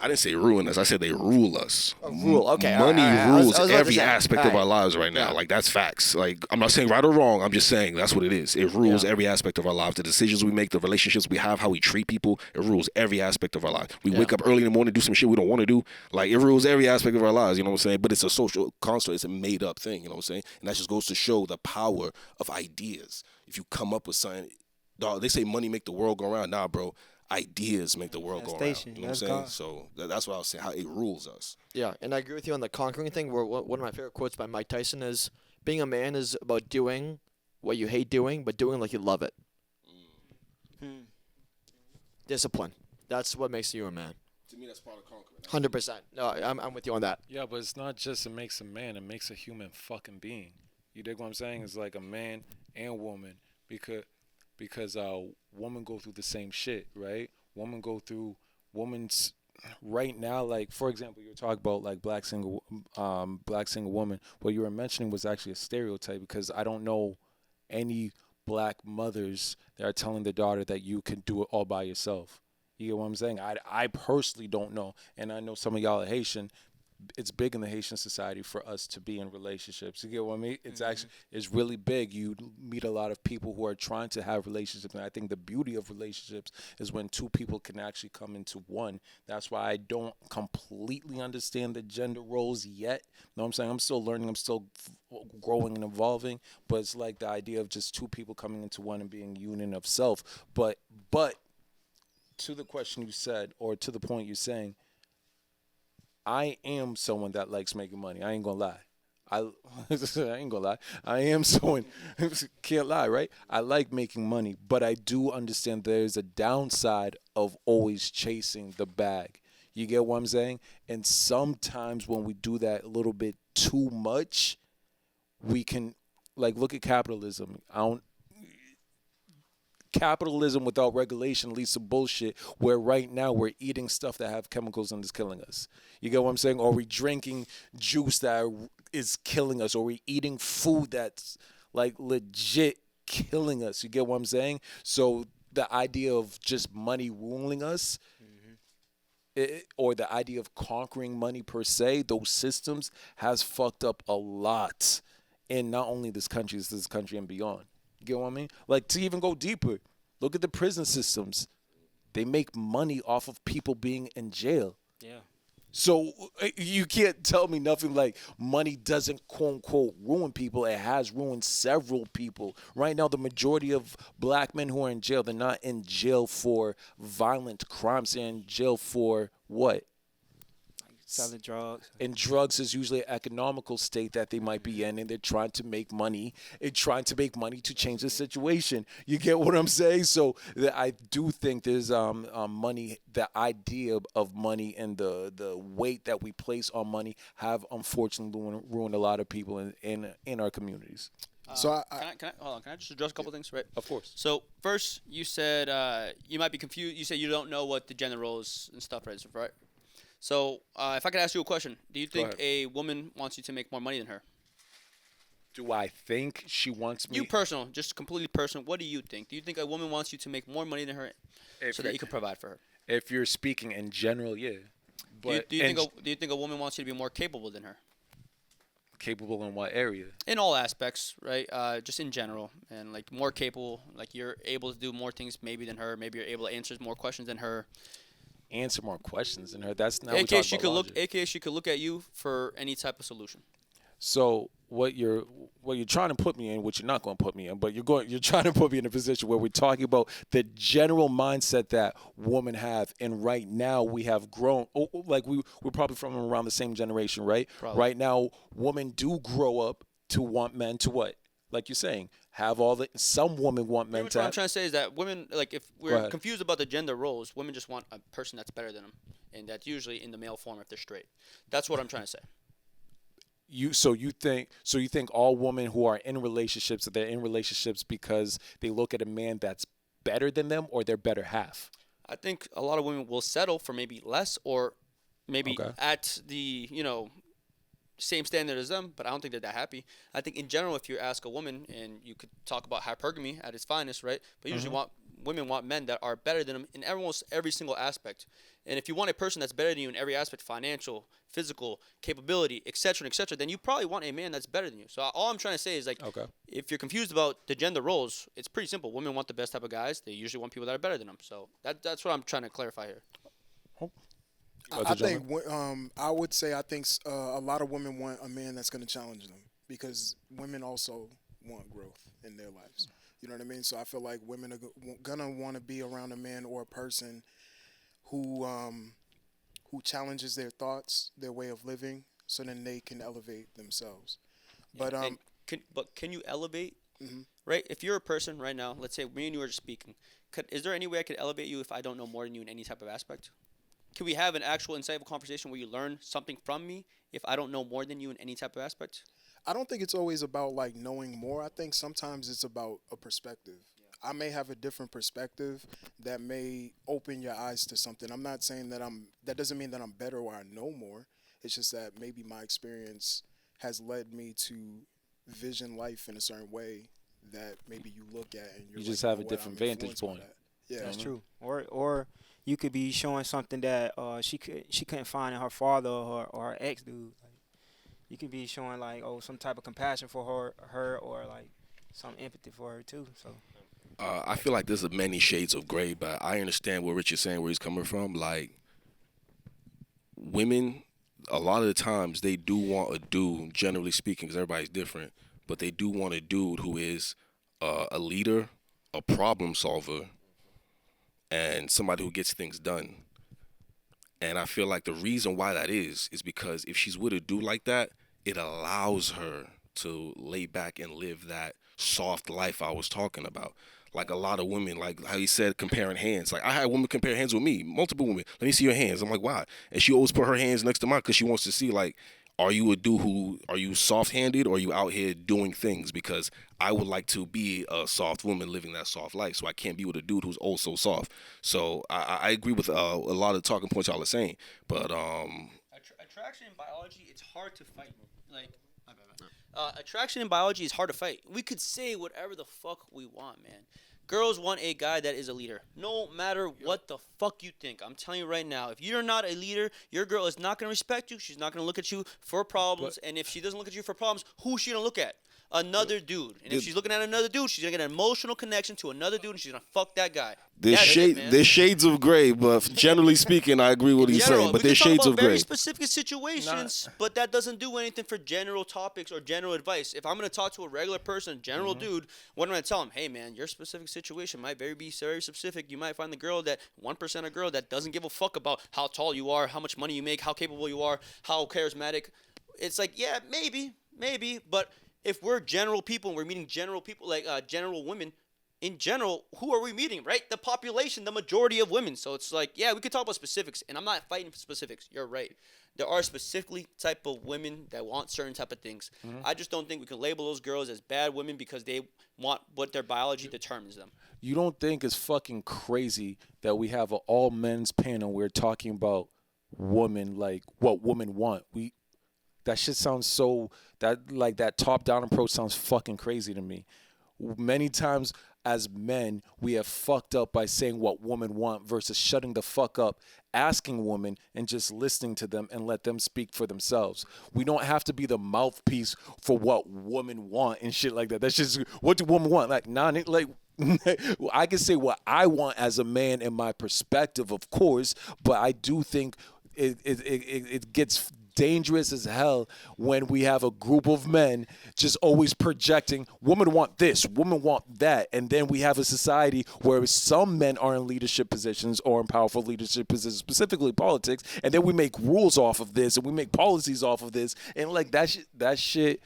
Speaker 7: I didn't say ruin us. I said they rule us.
Speaker 4: Rule. Okay.
Speaker 7: Money rules
Speaker 4: I was about to
Speaker 7: every
Speaker 4: say,
Speaker 7: aspect of
Speaker 4: all
Speaker 7: our lives right now.
Speaker 4: Yeah.
Speaker 7: Like, that's facts. Like, I'm not saying right or wrong. I'm just saying that's what it is. It rules every aspect of our lives. The decisions we make, the relationships we have, how we treat people, it rules every aspect of our life. We wake up early in the morning, do some shit we don't want to do. Like, it rules every aspect of our lives. You know what I'm saying? But it's a social construct. It's a made-up thing. You know what I'm saying? And that just goes to show the power of ideas. If you come up with something, dog, they say money make the world go around. Nah, bro. Ideas make the world go around. You know what I'm saying? So that's what I was saying, how it rules us.
Speaker 4: Yeah, and I agree with you on the conquering thing. Where one of my favorite quotes by Mike Tyson is, being a man is about doing what you hate doing, but doing like you love it. Discipline. That's what makes you a man.
Speaker 7: To me, that's part of conquering.
Speaker 4: 100%. No, I'm with you on that.
Speaker 5: Yeah, but it's not just it makes a man, it makes a human fucking being. You dig what I'm saying? It's like a man and woman because women go through the same shit, right? Women's right now, like, for example, you're talking about like black single woman. What you were mentioning was actually a stereotype, because I don't know any black mothers that are telling their daughter that you can do it all by yourself. You get what I'm saying? I personally don't know, and I know some of y'all are Haitian. It's big in the Haitian society for us to be in relationships. You get what I mean? It's actually, it's really big. You meet a lot of people who are trying to have relationships, and I think the beauty of relationships is when 2 people can actually come into one. That's why I don't completely understand the gender roles yet. You know what I'm saying? I'm still learning. I'm still growing and evolving, but it's like the idea of just 2 people coming into one and being union of self. But to the question you said, or to the point you're saying, I am someone that likes making money. I ain't gonna lie. I ain't gonna lie. I am someone, can't lie, right? I like making money, but I do understand there's a downside of always chasing the bag. You get what I'm saying? And sometimes when we do that a little bit too much, we can, like, look at capitalism. Capitalism without regulation leads to bullshit, where right now we're eating stuff that have chemicals and is killing us. You get what I'm saying? Or we drinking juice that is killing us, or we eating food that's like legit killing us. You get what I'm saying? So the idea of just money ruling us, or the idea of conquering money per se, those systems has fucked up a lot in not only this country and beyond. You get what I mean? Like, to even go deeper, look at the prison systems. They make money off of people being in jail.
Speaker 8: Yeah.
Speaker 5: So you can't tell me nothing like money doesn't, quote unquote, ruin people. It has ruined several people. Right now, the majority of black men who are in jail, they're not in jail for violent crimes. They're in jail for what?
Speaker 8: selling drugs.
Speaker 5: And drugs is usually an economical state that they might be in, and they're trying to make money and trying to make money to change the situation. You get what I'm saying? So I do think there's money, the idea of money and the weight that we place on money have unfortunately ruined a lot of people in our communities.
Speaker 1: So
Speaker 3: Hold on. Can I just address a couple things? Right.
Speaker 5: Of course.
Speaker 3: So first, you said you might be confused. You said you don't know what the gender roles and stuff is, right? So if I could ask you a question, do you think a woman wants you to make more money than her?
Speaker 5: Do I think she wants me?
Speaker 3: You personal, just completely personal. What do you think? Do you think a woman wants you to make more money than her so that you can provide for her?
Speaker 5: If you're speaking in general, yeah. But
Speaker 3: Do you think a woman wants you to be more capable than her?
Speaker 5: capable in what area?
Speaker 3: In all aspects, right? Just in general, and like more capable. Like you're able to do more things maybe than her. Maybe you're able to answer more questions than her.
Speaker 5: Answer more questions than her. That's not.
Speaker 3: AKA she could look. AKA she could look at you for any type of solution.
Speaker 5: So what you're trying to put me in, which you're not going to put me in, but you're trying to put me in a position where we're talking about the general mindset that women have, and right now we have grown. Like we're probably from around the same generation, right?
Speaker 3: Probably.
Speaker 5: Right now, women do grow up to want men to what? Like you're saying, have all the. Some women want men to.
Speaker 3: What I'm trying to say is that women, like if we're confused about the gender roles, women just want a person that's better than them, and that's usually in the male form if they're straight. That's what I'm trying to say.
Speaker 5: You think all women who are in relationships, they're in relationships because they look at a man that's better than them or their better half?
Speaker 3: I think a lot of women will settle for maybe less or maybe at the same standard as them, but I don't think they're that happy. I think in general, if you ask a woman, and you could talk about hypergamy at its finest, right? But usually women want men that are better than them in almost every single aspect. And if you want a person that's better than you in every aspect, financial, physical, capability, etc., then you probably want a man that's better than you. So all I'm trying to say is, like, if you're confused about the gender roles, it's pretty simple. Women want the best type of guys. They usually want people that are better than them. So that's what I'm trying to clarify here.
Speaker 1: I think I would say I think a lot of women want a man that's going to challenge them, because women also want growth in their lives. You know what I mean? So I feel like women are gonna want to be around a man or a person who challenges their thoughts, their way of living, so then they can elevate themselves. But
Speaker 3: can you elevate? Right? If you're a person right now, let's say me and you are just speaking, is there any way I could elevate you if I don't know more than you in any type of aspect? Can we have an actual insightful conversation where you learn something from me if I don't know more than you in any type of aspect?
Speaker 1: I don't think it's always about like knowing more. I think sometimes it's about a perspective. I may have a different perspective that may open your eyes to something. I'm not saying that that doesn't mean that I'm better or I know more. It's just that maybe my experience has led me to vision life in a certain way that maybe you look at and
Speaker 5: you just have a different vantage point.
Speaker 1: Yeah,
Speaker 8: that's true. Or you could be showing something that she couldn't find in her father or her ex dude. Like, you could be showing like some type of compassion for her or like some empathy for her too. So
Speaker 7: I feel like there's many shades of gray, but I understand what Rich is saying, where he's coming from. Like, women, a lot of the times they do want a dude, generally speaking, because everybody's different, but they do want a dude who is a leader, a problem solver, and somebody who gets things done. And I feel like the reason why that is because if she's with a dude like that, it allows her to lay back and live that soft life I was talking about. Like a lot of women, like how he said, comparing hands. Like I had a woman compare hands with me, multiple women. Let me see your hands. I'm like, why? And she always put her hands next to mine because she wants to see, like, are you a dude are you soft-handed or are you out here doing things? Because I would like to be a soft woman living that soft life, so I can't be with a dude who's also soft. So I agree with a lot of the talking points y'all are saying, but
Speaker 3: attraction in biology, it's hard to fight. Like, attraction in biology is hard to fight. We could say whatever the fuck we want, man. Girls want a guy that is a leader, no matter what the fuck you think. I'm telling you right now, if you're not a leader, your girl is not going to respect you. She's not going to look at you for problems. And if she doesn't look at you for problems, who's she going to look at? another dude. And if she's looking at another dude, she's gonna get an emotional connection to another dude, and she's gonna fuck that guy.
Speaker 7: There's shades of gray, but generally speaking, I agree with what he's saying. But there's shades of
Speaker 3: very
Speaker 7: gray.
Speaker 3: specific situations, but that doesn't do anything for general topics or general advice. If I'm gonna talk to a regular person, general dude, what am I gonna tell him? Hey man, your specific situation might be very specific. You might find the girl that 1% of girl that doesn't give a fuck about how tall you are, how much money you make, how capable you are, how charismatic. It's like, yeah, maybe, but if we're general people and we're meeting general people, like general women, in general, who are we meeting, right? The population, the majority of women. So it's like, yeah, we could talk about specifics, and I'm not fighting for specifics. You're right. There are specifically type of women that want certain type of things. I just don't think we can label those girls as bad women because they want what their biology determines them.
Speaker 5: You don't think it's fucking crazy that we have an all men's panel? We're talking about women, like what women want. That shit sounds so that top down approach sounds fucking crazy to me. Many times as men, we have fucked up by saying what women want versus shutting the fuck up, asking women and just listening to them and let them speak for themselves. We don't have to be the mouthpiece for what women want and shit like that. That's just, what do women want? I can say what I want as a man in my perspective, of course, but I do think it gets dangerous as hell when we have a group of men just always projecting women want this, women want that, and then we have a society where some men are in leadership positions or in powerful leadership positions, specifically politics, and then we make rules off of this and we make policies off of this, and like that shit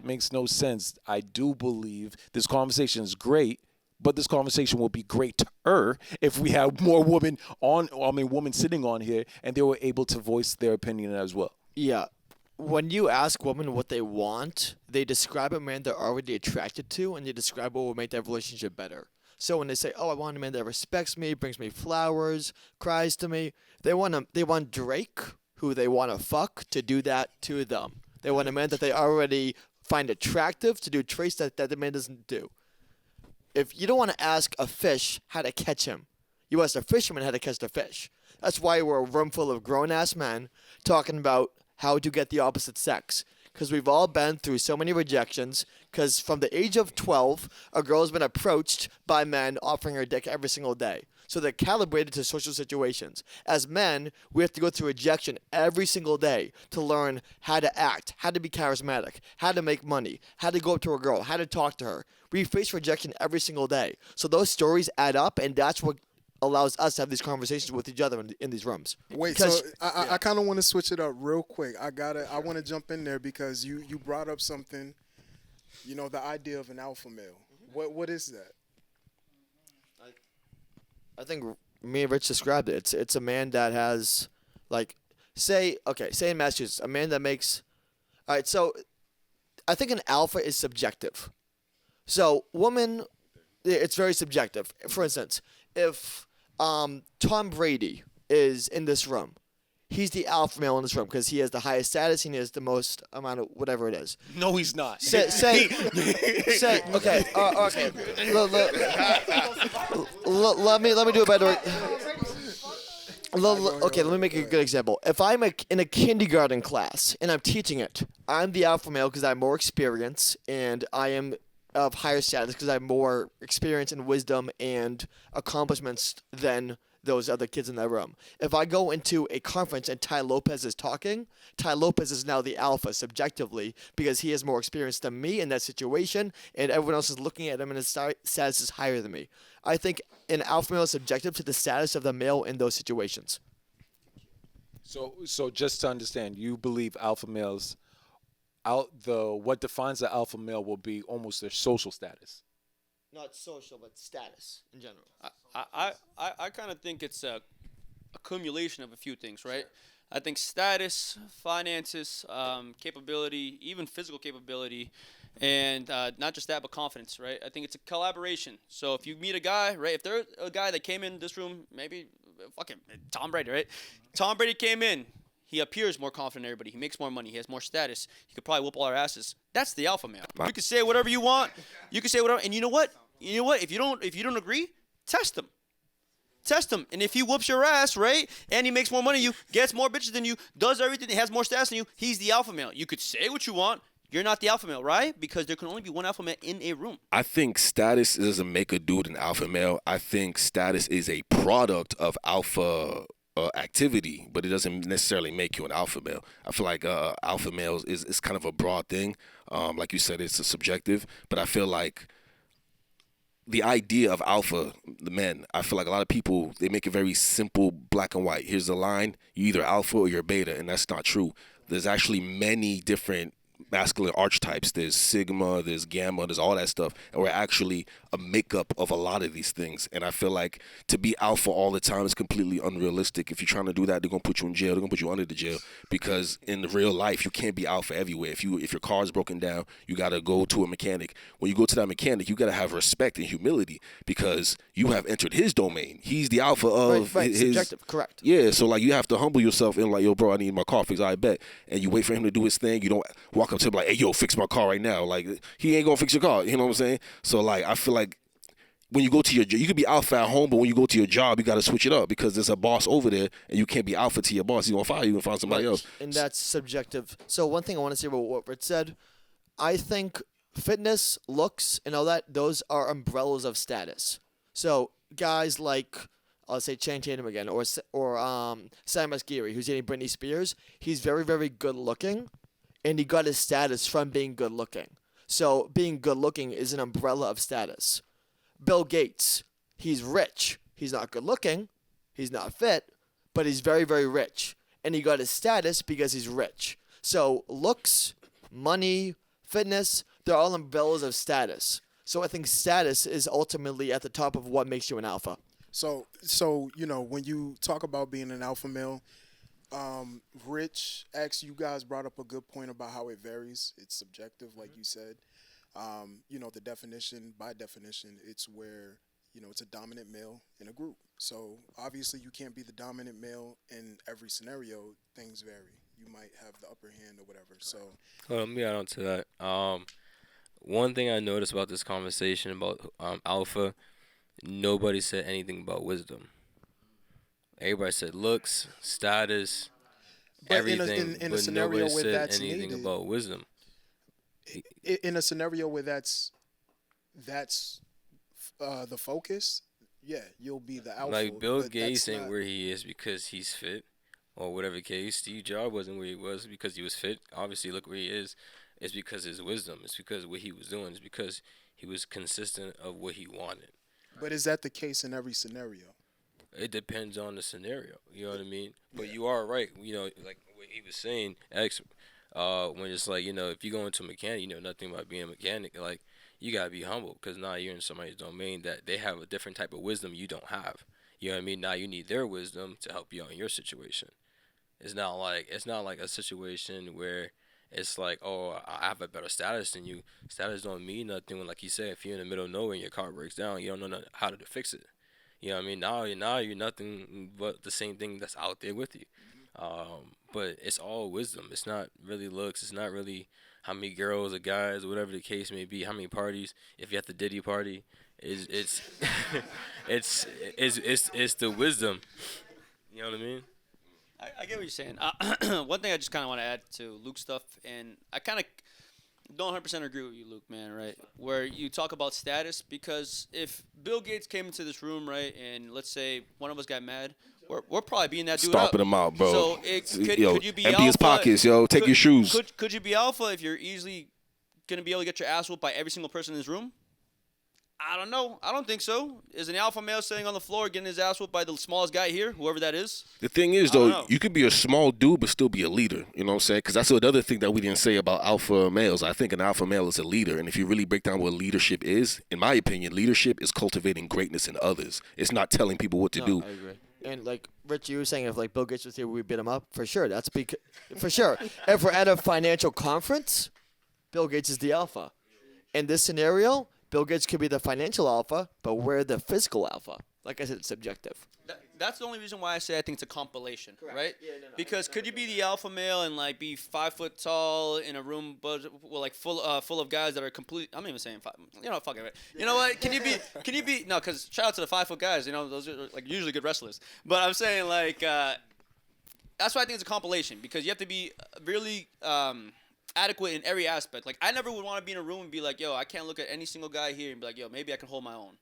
Speaker 5: makes no sense. I do believe this conversation is great, but this conversation will be greater if we have more women sitting on here and they were able to voice their opinion as well.
Speaker 4: Yeah. When you ask women what they want, they describe a man they're already attracted to, and they describe what will make that relationship better. So when they say, "Oh, I want a man that respects me, brings me flowers, cries to me," they want Drake, who they want to fuck, to do that to them. They want a man that they already find attractive to do traits that the man doesn't do. If you don't want to ask a fish how to catch him, you ask a fisherman how to catch the fish. That's why we're a room full of grown-ass men talking about how to get the opposite sex. Because we've all been through so many rejections. Because from the age of 12, a girl has been approached by men offering her dick every single day. So they're calibrated to social situations. As men, we have to go through rejection every single day to learn how to act, how to be charismatic, how to make money, how to go up to a girl, how to talk to her. We face rejection every single day. So those stories add up, and that's what allows us to have these conversations with each other in these rooms.
Speaker 1: Wait, so I kind of want to switch it up real quick. I want to jump in there because you brought up something, the idea of an alpha male. What is that?
Speaker 4: I think me and Rich described it. It's a man that has, say in Massachusetts, a man that makes, all right, so I think an alpha is subjective. So woman, it's very subjective. For instance, if Tom Brady is in this room, he's the alpha male in this room because he has the highest status and he has the most amount of whatever it is.
Speaker 5: No, he's not.
Speaker 4: Okay. Let me do a better. Okay, let me make a good example. If I'm in a kindergarten class and I'm teaching it, I'm the alpha male because I have more experience and I am of higher status because I have more experience and wisdom and accomplishments than those other kids in that room. If I go into a conference and Ty Lopez is talking, Ty Lopez is now the alpha subjectively because he has more experience than me in that situation, and everyone else is looking at him and his status is higher than me. I think an alpha male is subjective to the status of the male in those situations.
Speaker 5: So just to understand, you believe alpha males, what defines the alpha male will be almost their social status.
Speaker 4: Not social, but status in general.
Speaker 3: I kind of think it's a accumulation of a few things, right? Sure. I think status, finances, capability, even physical capability, and not just that, but confidence, right? I think it's a collaboration. So if you meet a guy, right, if there's a guy that came in this room, maybe fucking Tom Brady, right? Tom Brady came in. He appears more confident than everybody. He makes more money. He has more status. He could probably whoop all our asses. That's the alpha male. You can say whatever you want. You can say whatever. And you know what? If you don't agree, test him. Test him. And if he whoops your ass, right, and he makes more money than you, gets more bitches than you, does everything, he has more status than you, he's the alpha male. You could say what you want. you're not the alpha male, right? Because there can only be one alpha male in a room.
Speaker 7: I think status doesn't make a dude an alpha male. I think status is a product of alpha activity, but it doesn't necessarily make you an alpha male. I feel like alpha males is kind of a broad thing. Like you said, it's a subjective, but I feel like the idea of alpha, the men, I feel like a lot of people, they make it very simple, black and white. Here's the line, you're either alpha or you're beta, and that's not true. There's actually many different masculine archetypes. There's sigma, there's gamma, there's all that stuff, and we're actually a makeup of a lot of these things. And I feel like to be alpha all the time is completely unrealistic. If you're trying to do that, they're gonna put you in jail. They're gonna put you under the jail, because in real life you can't be alpha everywhere. If your car is broken down, you gotta go to a mechanic. When you go to that mechanic, you gotta have respect and humility, because you have entered his domain. He's the alpha of
Speaker 4: right,
Speaker 7: his
Speaker 4: subjective, correct.
Speaker 7: Yeah, so like you have to humble yourself and like, yo, bro, I need my car fixed. I bet, and you wait for him to do his thing. You don't walk up to him like, hey, yo, fix my car right now. Like he ain't gonna fix your car. You know what I'm saying? So like I feel like when you go to your, you could be alpha at home, but when you go to your job, you got to switch it up, because there's a boss over there, and you can't be alpha to your boss. He's gonna fire you and find somebody else.
Speaker 4: And that's subjective. So one thing I want to say about what Rich said, I think fitness, looks, and all that, those are umbrellas of status. So guys like, I'll say Channing Tatum again, or Sam Asghari, who's dating Britney Spears, he's very, very good looking, and he got his status from being good looking. So being good looking is an umbrella of status. Bill Gates, he's rich. He's not good looking. He's not fit, but he's very, very rich. And he got his status because he's rich. So looks, money, fitness, they're all umbrellas of status. So I think status is ultimately at the top of what makes you an alpha.
Speaker 1: So when you talk about being an alpha male, Rich X, you guys brought up a good point about how it varies. It's subjective, like you said. The definition, by definition, it's where, it's a dominant male in a group. So obviously you can't be the dominant male in every scenario. Things vary. You might have the upper hand or whatever. So
Speaker 9: Let me add on to that. One thing I noticed about this conversation about alpha, nobody said anything about wisdom. Everybody said looks, status,
Speaker 1: but
Speaker 9: everything,
Speaker 1: in a
Speaker 9: but
Speaker 1: scenario
Speaker 9: nobody
Speaker 1: where
Speaker 9: said
Speaker 1: that's
Speaker 9: anything
Speaker 1: needed,
Speaker 9: about wisdom.
Speaker 1: in a scenario where that's the focus, yeah, you'll be the alpha.
Speaker 9: Like Bill
Speaker 1: but
Speaker 9: Gates
Speaker 1: that's
Speaker 9: ain't
Speaker 1: not-
Speaker 9: where he is because he's fit, or whatever case. Steve Jobs wasn't where he was because he was fit. Obviously, look where he is. It's because of his wisdom. It's because of what he was doing. It's because he was consistent of what he wanted.
Speaker 1: But is that the case in every scenario?
Speaker 9: It depends on the scenario. You know what I mean? But you are right. Like what he was saying, X, when it's like, if you go into a mechanic, you know nothing about being a mechanic, like, you got to be humble, because now you're in somebody's domain that they have a different type of wisdom you don't have. You know what I mean? Now you need their wisdom to help you out in your situation. It's not like a situation where it's like, oh, I have a better status than you. Status don't mean nothing when, like you said, if you're in the middle of nowhere and your car breaks down, you don't know how to fix it. You know what I mean? Now you're nothing but the same thing that's out there with you. But it's all wisdom. It's not really looks. It's not really how many girls or guys or whatever the case may be. How many parties? If you have the Diddy party, it's it's the wisdom. You know what I mean?
Speaker 3: I get what you're saying. One thing I just kind of want to add to Luke's stuff, and I kind of don't 100% agree with you, Luke, man, right? Where you talk about status, because if Bill Gates came into this room, right, and let's say one of us got mad, we're probably beating that dude
Speaker 7: Stomping
Speaker 3: up.
Speaker 7: him out, bro.
Speaker 3: So could you be
Speaker 7: empty
Speaker 3: alpha?
Speaker 7: his pockets, yo. Take your shoes.
Speaker 3: Could you be alpha if you're easily going to be able to get your ass whooped by every single person in this room? I don't know. I don't think so. Is an alpha male sitting on the floor getting his ass whooped by the smallest guy here, whoever that is?
Speaker 7: The thing is,
Speaker 3: I don't
Speaker 7: though,
Speaker 3: know.
Speaker 7: you could be a small dude but still be a leader. You know what I'm saying? Because that's another thing that we didn't say about alpha males. I think an alpha male is a leader. And if you really break down what leadership is, in my opinion, leadership is cultivating greatness in others. It's not telling people what to do.
Speaker 4: I agree. And like Rich, you were saying, if like Bill Gates was here, we'd beat him up for sure. That's for sure. If we're at a financial conference, Bill Gates is the alpha. In this scenario, Bill Gates could be the financial alpha, but we're the physical alpha. Like I said, it's subjective.
Speaker 3: That's the only reason why I say I think it's a compilation, right? Yeah, no, because could you be the alpha male and like be 5 foot tall in a room, full of guys that are complete? I'm not even saying 5. Fuck it. You know what? Can you be? No, because shout out to the 5 foot guys. Those are like usually good wrestlers. But I'm saying like that's why I think it's a compilation, because you have to be really adequate in every aspect. Like I never would want to be in a room and be like, yo, I can't look at any single guy here and be like, yo, maybe I can hold my own.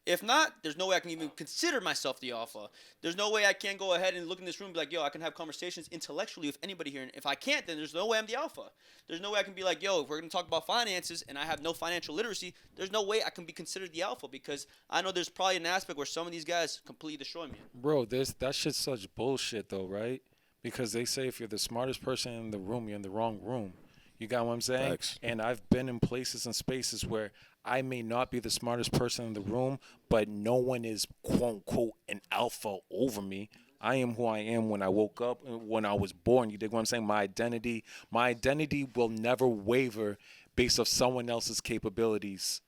Speaker 3: If not, there's no way I can even consider myself the alpha. There's no way I can go ahead and look in this room and be like, yo, I can have conversations intellectually with anybody here. And if I can't, then there's no way I'm the alpha. There's no way I can be like, yo, if we're going to talk about finances and I have no financial literacy, there's no way I can be considered the alpha because I know there's probably an aspect where some of these guys completely destroy me.
Speaker 5: Bro, that shit's such bullshit though, right? Because they say if you're the smartest person in the room, you're in the wrong room. You got what I'm saying?
Speaker 7: Facts.
Speaker 5: And I've been in places and spaces where I may not be the smartest person in the room, but no one is quote unquote an alpha over me. I am who I am when I woke up, when I was born. You dig what I'm saying? My identity will never waver based off someone else's capabilities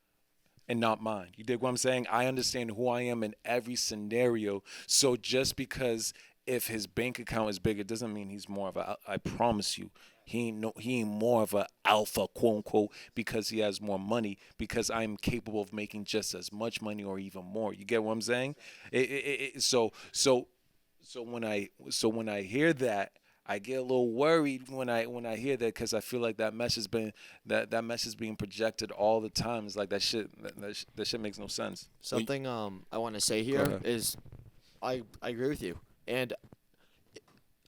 Speaker 5: and not mine. You dig what I'm saying? I understand who I am in every scenario. So just because if his bank account is big, it doesn't mean he's more of a. I promise you, he ain't more of a alpha, quote unquote, because he has more money. Because I'm capable of making just as much money or even more. You get what I'm saying? So when I hear that, I get a little worried when I hear that because I feel like that message being projected all the time. It's like that shit makes no sense.
Speaker 4: Something I want to say here is I agree with you. And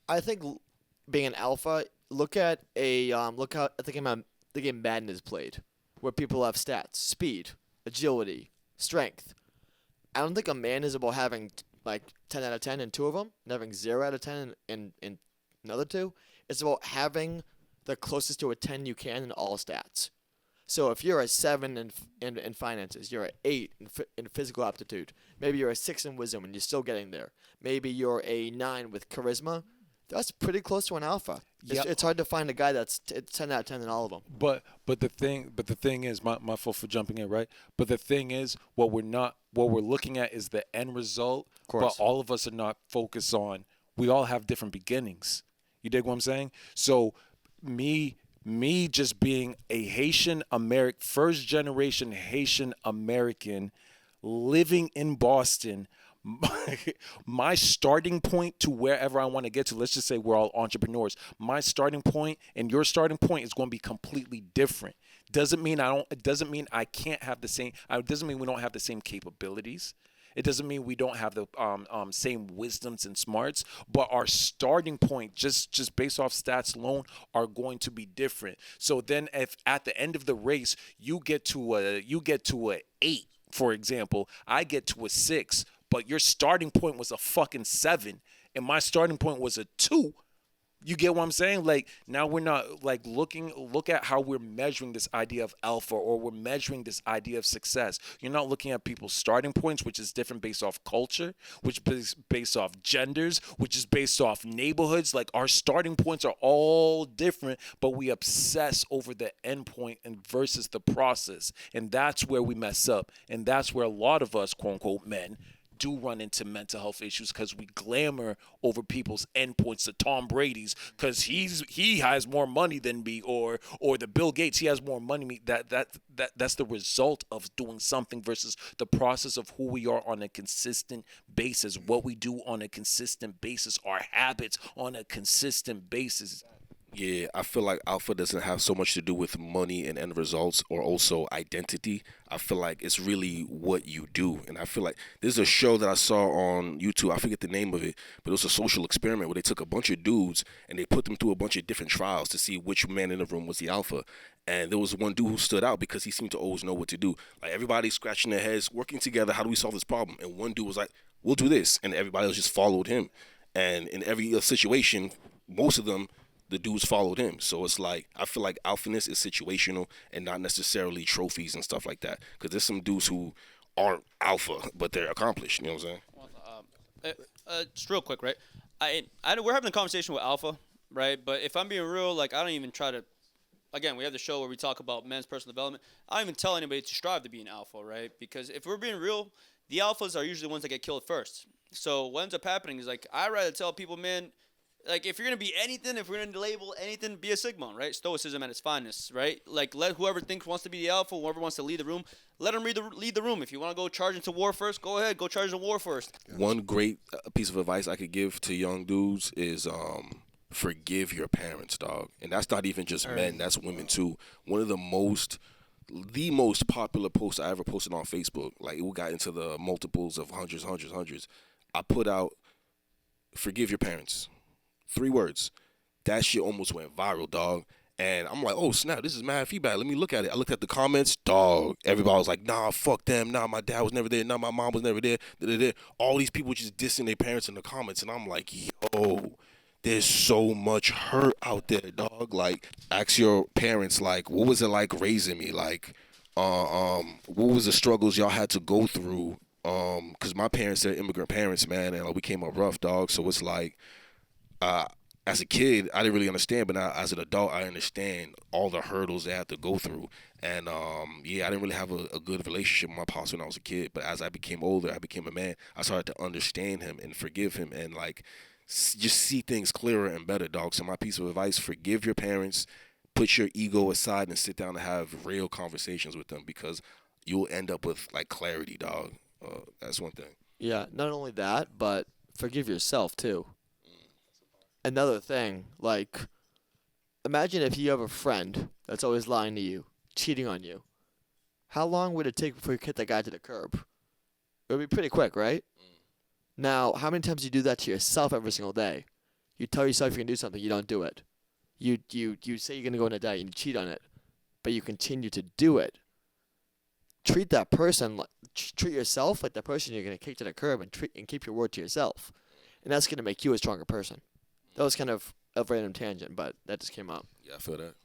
Speaker 4: I think being an alpha, look how the game Madden is played, where people have stats, speed, agility, strength. I don't think a man is about having like 10 out of 10 in two of them, and having 0 out of 10 in another two. It's about having the closest to a 10 you can in all stats. So if you're a 7 in finances, you're an 8 in physical aptitude. Maybe you're a 6 in wisdom and you're still getting there. Maybe you're a 9 with charisma. That's pretty close to an alpha.
Speaker 5: Yep.
Speaker 4: It's hard to find a guy that's 10 out of 10 in all of them.
Speaker 5: But the thing is, my fault for jumping in, right? But the thing is, what we're looking at is the end result.
Speaker 4: Of course.
Speaker 5: But all of us are not focused on. We all have different beginnings. You dig what I'm saying? So me just being a Haitian American, first generation Haitian American, living in Boston. My starting point to wherever I want to get to, let's just say we're all entrepreneurs. My starting point and your starting point is going to be completely different. Doesn't mean I can't have the same. It doesn't mean we don't have the same capabilities. It doesn't mean we don't have the same wisdoms and smarts, but our starting point, just based off stats alone, are going to be different. So then, if at the end of the race you get to a 8, for example, I get to a 6. But your starting point was a fucking 7, and my starting point was a 2. You get what I'm saying? Like, now we're not, like, look at how we're measuring this idea of alpha, or we're measuring this idea of success. You're not looking at people's starting points, which is different based off culture, which is based off genders, which is based off neighborhoods. Like, our starting points are all different, but we obsess over the end point and versus the process. And that's where we mess up. And that's where a lot of us, quote unquote, men, do run into mental health issues because we glamour over people's endpoints, the Tom Brady's, because he has more money than me, or the Bill Gates, he has more money than me. That's the result of doing something versus the process of who we are on a consistent basis, what we do on a consistent basis, our habits on a consistent basis.
Speaker 7: Yeah, I feel like alpha doesn't have so much to do with money and end results, or also identity. I feel like it's really what you do. And I feel like there's a show that I saw on YouTube. I forget the name of it, but it was a social experiment where they took a bunch of dudes and they put them through a bunch of different trials to see which man in the room was the alpha. And there was one dude who stood out because he seemed to always know what to do. Like, everybody's scratching their heads, working together. How do we solve this problem? And one dude was like, we'll do this. And everybody else just followed him. And in every situation, most of them, the dudes followed him. So it's like, I feel like alphaness is situational and not necessarily trophies and stuff like that. Because there's some dudes who aren't alpha, but they're accomplished. You know what I'm saying?
Speaker 3: Just real quick, right? We're having a conversation with alpha, right? But if I'm being real, like, I don't even try to. Again, we have the show where we talk about men's personal development. I don't even tell anybody to strive to be an alpha, right? Because if we're being real, the alphas are usually the ones that get killed first. So what ends up happening is, like, I rather tell people, man, like, if you're going to be anything, if we're going to label anything, be a Sigma, right? Stoicism at its finest, right? Like, let whoever wants to be the alpha, whoever wants to lead the room, let them lead the room. If you want to go charge into war first, go ahead, go charge into war first.
Speaker 7: One great piece of advice I could give to young dudes is forgive your parents, dog. And that's not even just men, that's women too. One of the most popular posts I ever posted on Facebook, like it got into the multiples of hundreds. I put out, forgive your parents. 3 words. That shit almost went viral, dog. And I'm like, oh snap, this is mad feedback. Let me look at it. I looked at the comments, dog. Everybody was like, nah, fuck them. Nah, my dad was never there. Nah, my mom was never there. Da-da-da. All these people just dissing their parents in the comments. And I'm like, yo, there's so much hurt out there, dog. Like, ask your parents, like, what was it like raising me? Like, what was the struggles y'all had to go through? Cause my parents are immigrant parents, man, and like, we came up rough, dog. So it's like, as a kid, I didn't really understand, but now as an adult, I understand all the hurdles they had to go through. And yeah, I didn't really have a good relationship with my pops when I was a kid. But as I became older, I became a man. I started to understand him and forgive him, and like just see things clearer and better, dog. So my piece of advice: forgive your parents, put your ego aside, and sit down and have real conversations with them, because you'll end up with like clarity, dog. That's one thing.
Speaker 4: Yeah, not only that, but forgive yourself too. Another thing, like, imagine if you have a friend that's always lying to you, cheating on you. How long would it take before you kick that guy to the curb? It would be pretty quick, right? Now, how many times do you do that to yourself every single day? You tell yourself you're going to do something, you don't do it. You say you're going to go on a diet and you cheat on it, but you continue to do it. Treat that person, treat yourself like the person you're going to kick to the curb, and keep your word to yourself. And that's going to make you a stronger person. That was kind of a random tangent, but that just came up.
Speaker 7: Yeah, I feel that.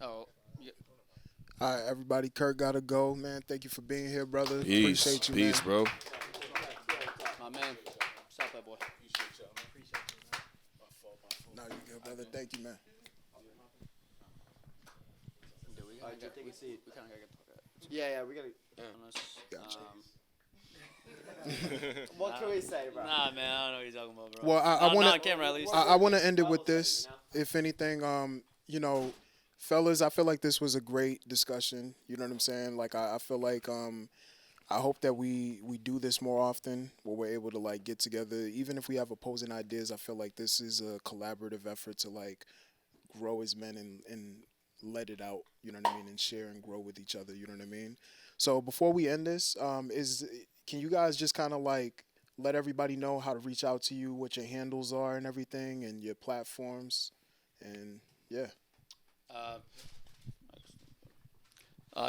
Speaker 1: All right, everybody. Kurt gotta go, man. Thank you for being here, brother.
Speaker 7: Peace.
Speaker 1: Appreciate you,
Speaker 7: Peace,
Speaker 1: man.
Speaker 7: bro.
Speaker 3: My man. Stop that boy.
Speaker 1: No, you good, brother. Thank you, man.
Speaker 4: Take a seat. Yeah, we gotta.
Speaker 1: Gotcha.
Speaker 4: What can we say, bro?
Speaker 3: Nah, man, I don't know what you're talking about, bro.
Speaker 1: Well, I
Speaker 3: I'm
Speaker 1: want
Speaker 3: not on camera at least.
Speaker 1: I want to end it with this. If anything, you know, fellas, I feel like this was a great discussion. You know what I'm saying? Like, I feel like I hope that we do this more often, where we're able to like get together, even if we have opposing ideas. I feel like this is a collaborative effort to like grow as men and let it out. You know what I mean? And share and grow with each other. You know what I mean? So before we end this, can you guys just kind of like let everybody know how to reach out to you, what your handles are and everything, and your platforms, and yeah.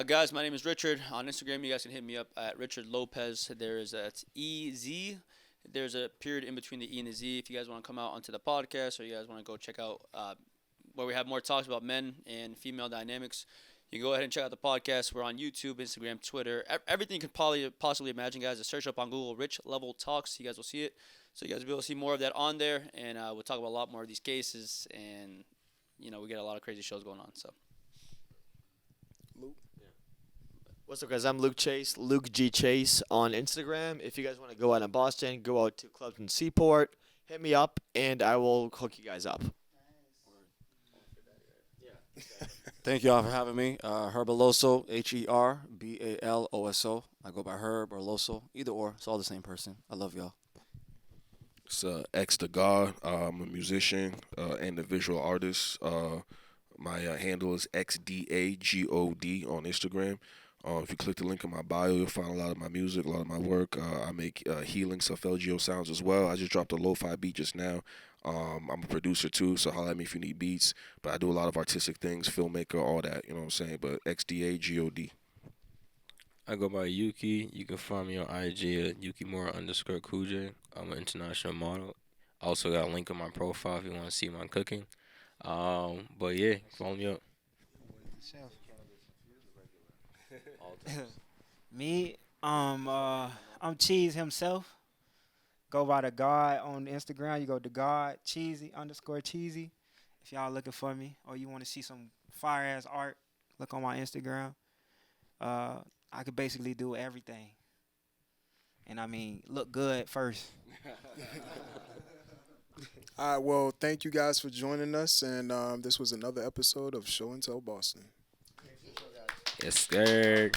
Speaker 3: Guys, my name is Richard. On Instagram, you guys can hit me up at Richard Lopez. That's EZ. There's a period in between the E and the Z. If you guys want to come out onto the podcast, or you guys want to go check out where we have more talks about men and female dynamics, you can go ahead and check out the podcast. We're on YouTube, Instagram, Twitter, everything you can possibly imagine, guys. Just search up on Google Rich Level Talks. You guys will see it. So you guys will be able to see more of that on there, and we'll talk about a lot more of these cases, and we get a lot of crazy shows going on. So.
Speaker 4: What's up, guys? I'm Luke Chase, Luke G Chase on Instagram. If you guys want to go out in Boston, go out to clubs in Seaport, hit me up, and I will hook you guys up.
Speaker 2: Thank you all for having me. Herbaloso, Herbaloso. I go by Herb or Loso, either or. It's all the same person. I love y'all.
Speaker 7: It's X the God. I'm a musician and a visual artist. My handle is XDAGOD on Instagram. If you click the link in my bio, you'll find a lot of my music, a lot of my work. I make healing solfeggio sounds as well. I just dropped a lo-fi beat just now. I'm a producer too, so holler at me if you need beats. But I do a lot of artistic things, filmmaker, all that. You know what I'm saying? But XDAGOD.
Speaker 9: I go by Yuki. You can find me on IG at Yukimura_Kuj. I'm an international model. I also got a link on my profile if you want to see my cooking. But yeah, follow me up.
Speaker 8: Me, I'm Cheese himself. Go by the God on Instagram. You go to God Cheesy_Cheesy. If y'all looking for me or you want to see some fire ass art, look on my Instagram. I could basically do everything, and I mean look good first.
Speaker 1: All right. Well, thank you guys for joining us, and this was another episode of Show and Tell Boston.
Speaker 9: Yes, sir.